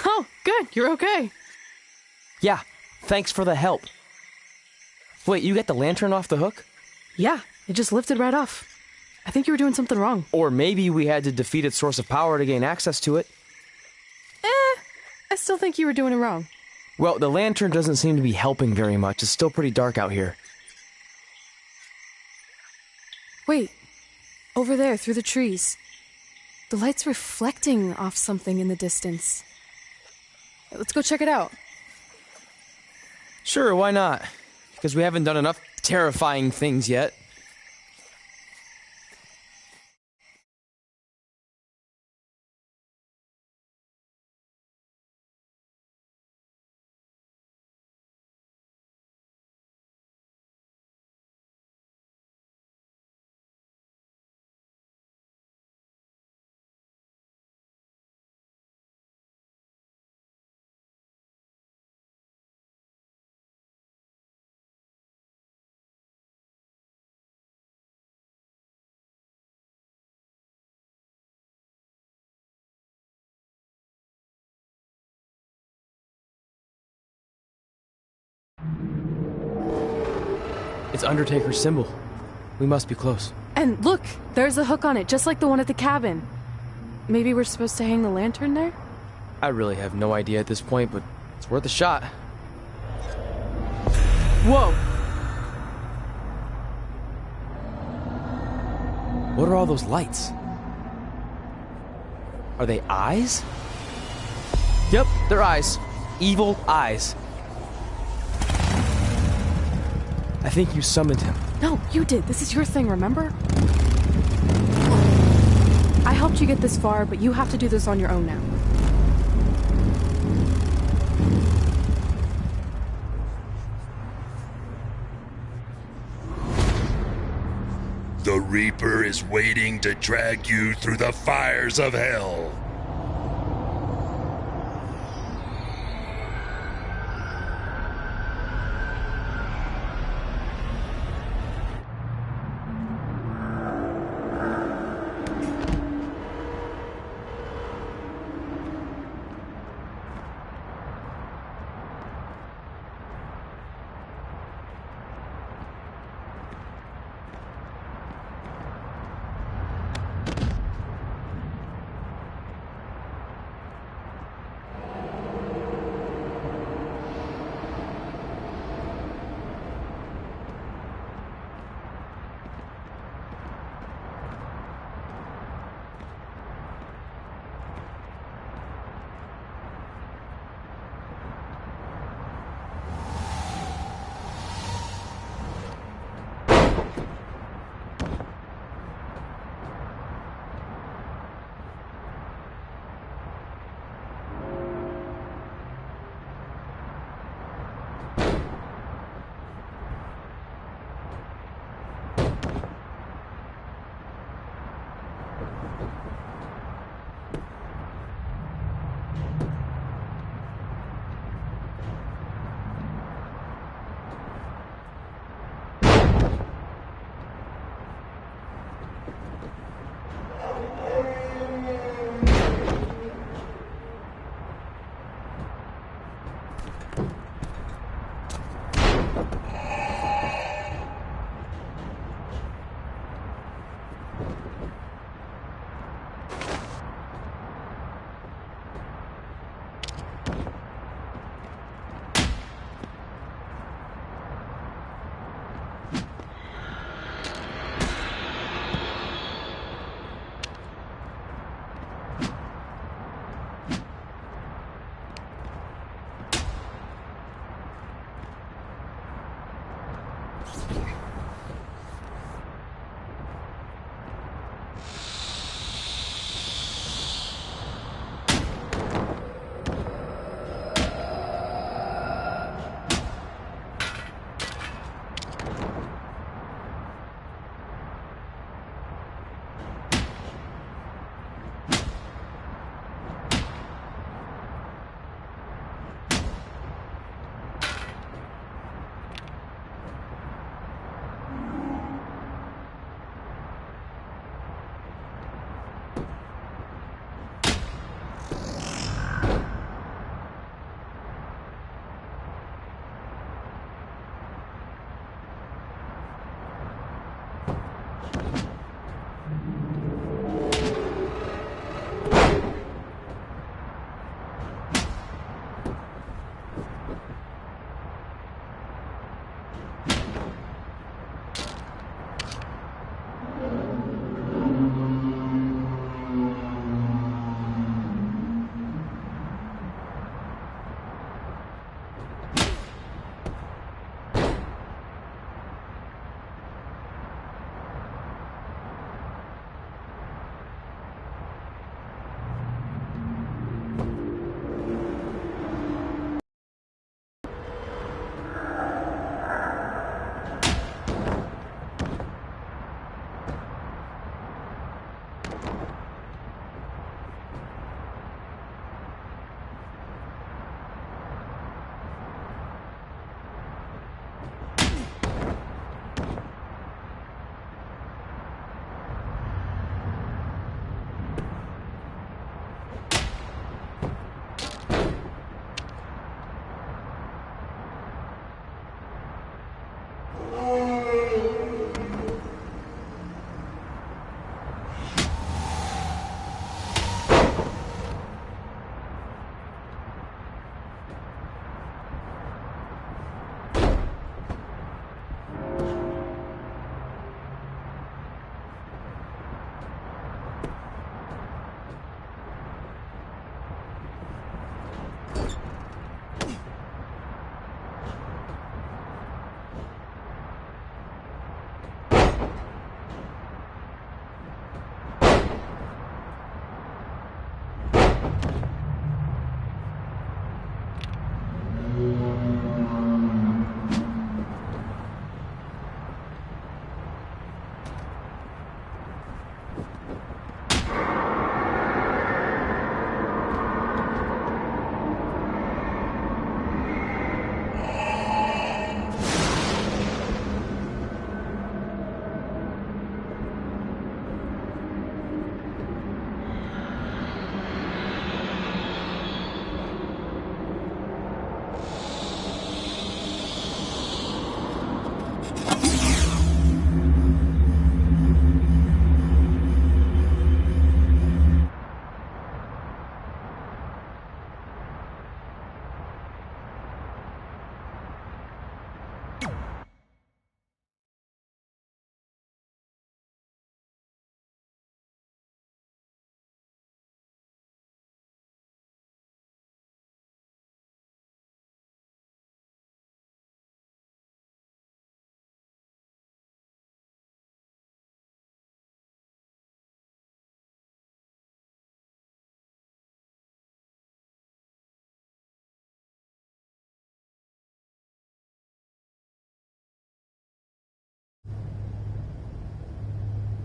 Oh, good. You're okay. Yeah, thanks for the help. Wait, you got the lantern off the hook? Yeah, it just lifted right off. I think you were doing something wrong. Or maybe we had to defeat its source of power to gain access to it. I still think you were doing it wrong. Well, the lantern doesn't seem to be helping very much. It's still pretty dark out here. Wait, over there, through the trees. The light's reflecting off something in the distance. Let's go check it out. Sure, why not? Because we haven't done enough terrifying things yet. It's Undertaker's symbol. We must be close. And look, there's a hook on it, just like the one at the cabin. Maybe we're supposed to hang the lantern there? I really have no idea at this point, but it's worth a shot. Whoa! What are all those lights? Are they eyes? Yep, they're eyes. Evil eyes. I think you summoned him. No, you did. This is your thing, remember? I helped you get this far, but you have to do this on your own now. The Reaper is waiting to drag you through the fires of hell.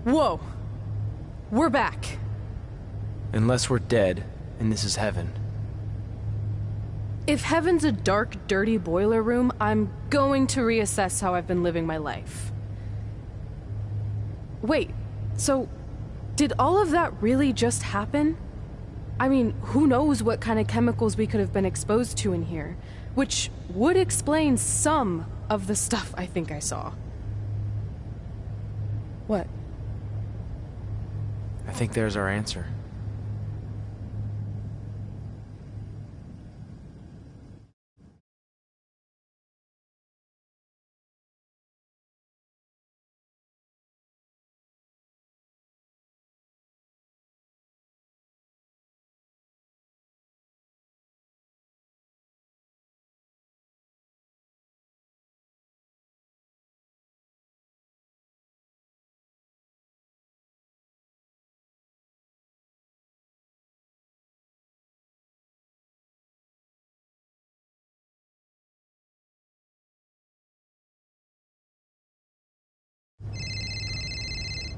Whoa! We're back. Unless we're dead, and this is heaven. If heaven's a dark, dirty boiler room, I'm going to reassess how I've been living my life. Wait, so did all of that really just happen? I mean, who knows what kind of chemicals we could have been exposed to in here, which would explain some of the stuff I think I saw. What? I think there's our answer.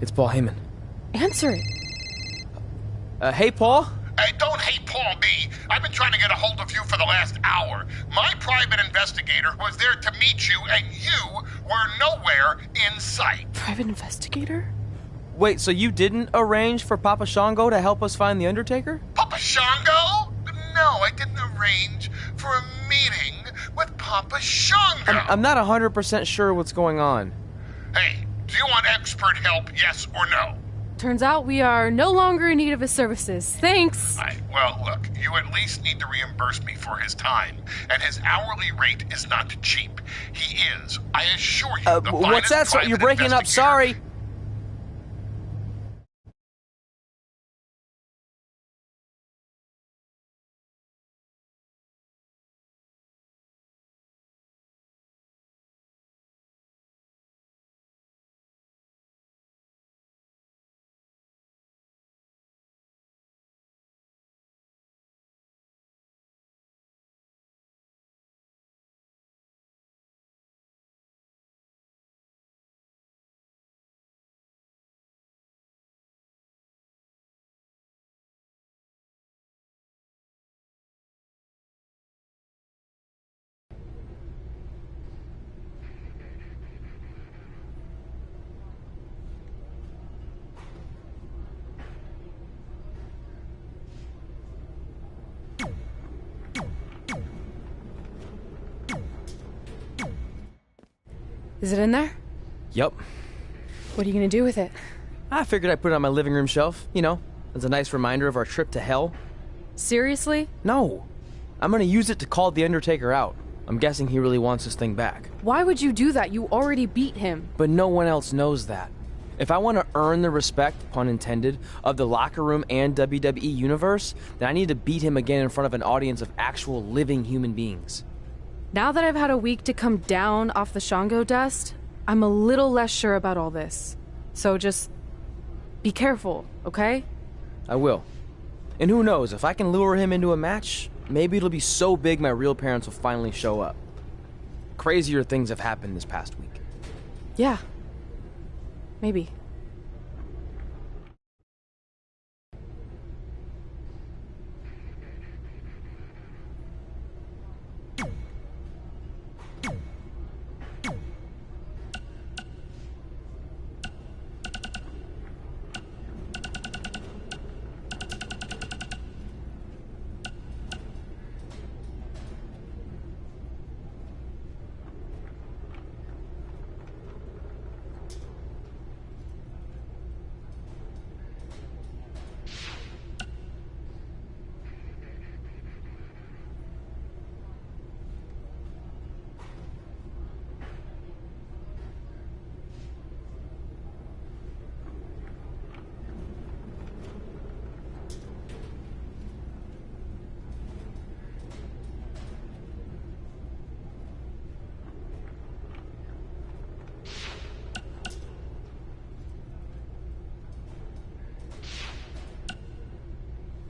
It's Paul Heyman. Answer it. Hey, Paul? Hey, don't hate Paul B. I've been trying to get a hold of you for the last hour. My private investigator was there to meet you, and you were nowhere in sight. Private investigator? Wait, so you didn't arrange for Papa Shango to help us find The Undertaker? Papa Shango? No, I didn't arrange for a meeting with Papa Shango. I'm not 100% sure what's going on. Hey, do you want expert help, yes or no? Turns out we are no longer in need of his services. Thanks. Well, look, you at least need to reimburse me for his time, and his hourly rate is not cheap. He is, I assure you, the what's that? You're breaking up, sorry. Is it in there? Yup. What are you gonna do with it? I figured I'd put it on my living room shelf, as a nice reminder of our trip to hell. Seriously? No. I'm gonna use it to call The Undertaker out. I'm guessing he really wants this thing back. Why would you do that? You already beat him. But no one else knows that. If I want to earn the respect, pun intended, of the locker room and WWE universe, then I need to beat him again in front of an audience of actual living human beings. Now that I've had a week to come down off the Shango dust, I'm a little less sure about all this. So just be careful, okay? I will. And who knows, if I can lure him into a match, maybe it'll be so big my real parents will finally show up. Crazier things have happened this past week. Yeah. Maybe.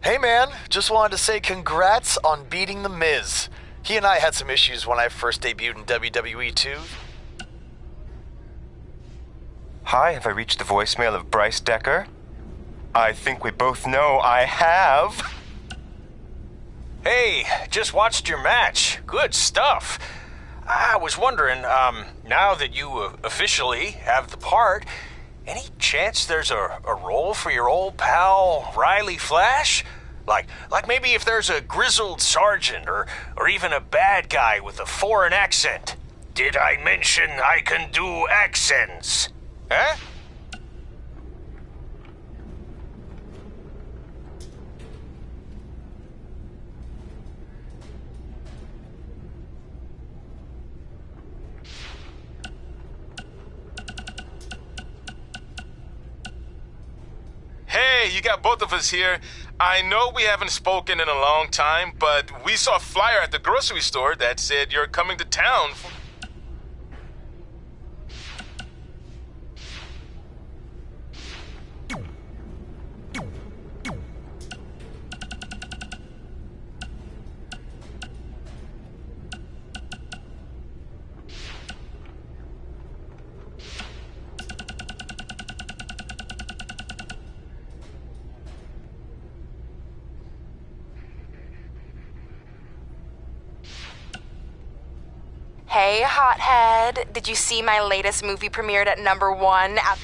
Hey man, just wanted to say congrats on beating The Miz. He and I had some issues when I first debuted in WWE too. Hi, have I reached the voicemail of Bryce Decker? I think we both know I have. Hey, just watched your match. Good stuff. I was wondering, now that you officially have the part, any chance there's a role for your old pal, Riley Flash? Like maybe if there's a grizzled sergeant or even a bad guy with a foreign accent. Did I mention I can do accents? Huh? Hey, you got both of us here. I know we haven't spoken in a long time, but we saw a flyer at the grocery store that said you're coming to town. Hey, hothead. Did you see my latest movie premiered at #1 at